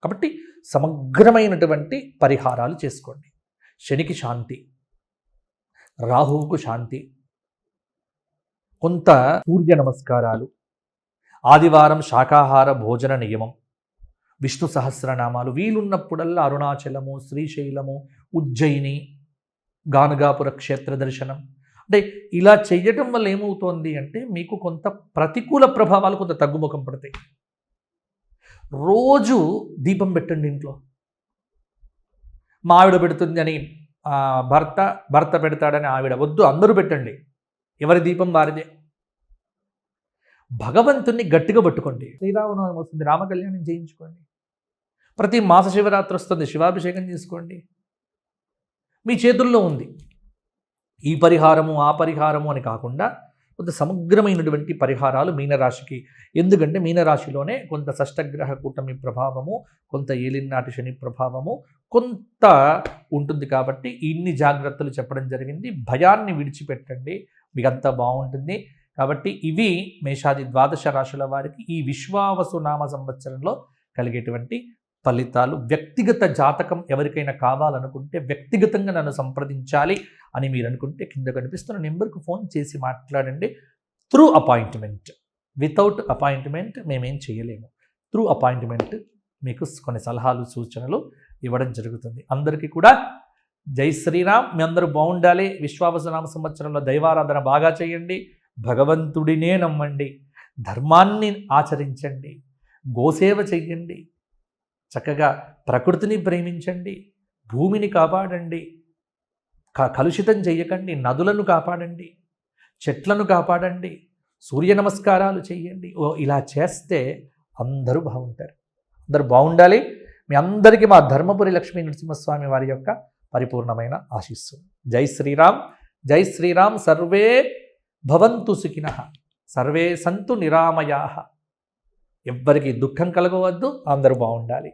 కాబట్టి సమగ్రమైనటువంటి పరిహారాలు చేసుకోండి. శనికి శాంతి, రాహువుకు శాంతి, కొంత సూర్య నమస్కారాలు, ఆదివారం శాకాహార భోజన నియమం, విష్ణు సహస్రనామాలు, వీలున్నప్పుడల్లా అరుణాచలము, శ్రీశైలము, ఉజ్జయిని, గానగాపుర క్షేత్ర దర్శనం. అంటే ఇలా చెయ్యటం వల్ల ఏమవుతోంది అంటే మీకు కొంత ప్రతికూల ప్రభావాలు కొంత తగ్గుముఖం పడతాయి. రోజు దీపం పెట్టండి ఇంట్లో. మా ఆవిడ పెడుతుంది అని భర్త పెడతాడని ఆవిడ వద్దు, అందరూ పెట్టండి. ఎవరి దీపం వారిదే. భగవంతుణ్ణి గట్టిగా పట్టుకోండి. శ్రీరామనవమి వస్తుంది, రామకళ్యాణం చేయించుకోండి. ప్రతి మాస శివరాత్రి వస్తుంది, శివాభిషేకం చేసుకోండి. మీ చేతుల్లో ఉంది. ఈ పరిహారము ఆ పరిహారము అని కాకుండా కొంత సమగ్రమైనటువంటి పరిహారాలు మీనరాశికి. ఎందుకంటే మీనరాశిలోనే కొంత షష్టగ్రహ కూటమి ప్రభావము, కొంత ఏలినాటి శని ప్రభావము కొంత ఉంటుంది. కాబట్టి ఇన్ని జాగ్రత్తలు చెప్పడం జరిగింది. భయాన్ని విడిచిపెట్టండి, మీకంతా బాగుంటుంది. కాబట్టి ఇవి మేషాది 12 రాశుల వారికి ఈ విశ్వావసు నామ సంవత్సరంలో కలిగేటువంటి ఫలితాలు. వ్యక్తిగత జాతకం ఎవరికైనా కావాలనుకుంటే వ్యక్తిగతంగా నన్ను సంప్రదించాలి అని మీరు అనుకుంటే కింద కనిపిస్తున్న నెంబర్కు ఫోన్ చేసి మాట్లాడండి. త్రూ అపాయింట్మెంట్, వితౌట్ అపాయింట్మెంట్ మేమేం చేయలేము. త్రూ అపాయింట్మెంట్ మీకు కొన్ని సలహాలు సూచనలు ఇవ్వడం జరుగుతుంది. అందరికీ కూడా జై శ్రీరామ్. మీ అందరూ బాగుండాలి. విశ్వావసునామ సంవత్సరంలో దైవారాధన బాగా చేయండి, భగవంతుడినే నమ్మండి, ధర్మాన్ని ఆచరించండి, గోసేవ చెయ్యండి, చక్కగా ప్రకృతిని ప్రేమించండి, భూమిని కాపాడండి, కలుషితం చెయ్యకండి, నదులను కాపాడండి, చెట్లను కాపాడండి, సూర్య నమస్కారాలు చెయ్యండి. ఇలా చేస్తే అందరూ బాగుంటారు. అందరూ బాగుండాలి. మీ అందరికీ మా ధర్మపురి లక్ష్మీ నరసింహస్వామి వారి యొక్క పరిపూర్ణమైన ఆశీస్సులు. జై శ్రీరామ్, జై శ్రీరామ్. సర్వే భవంతు సుఖినః, సర్వే సంతు నిరామయాః. ఎవ్వరికి దుఃఖం కలగవద్దు, అందరూ బాగుండాలి.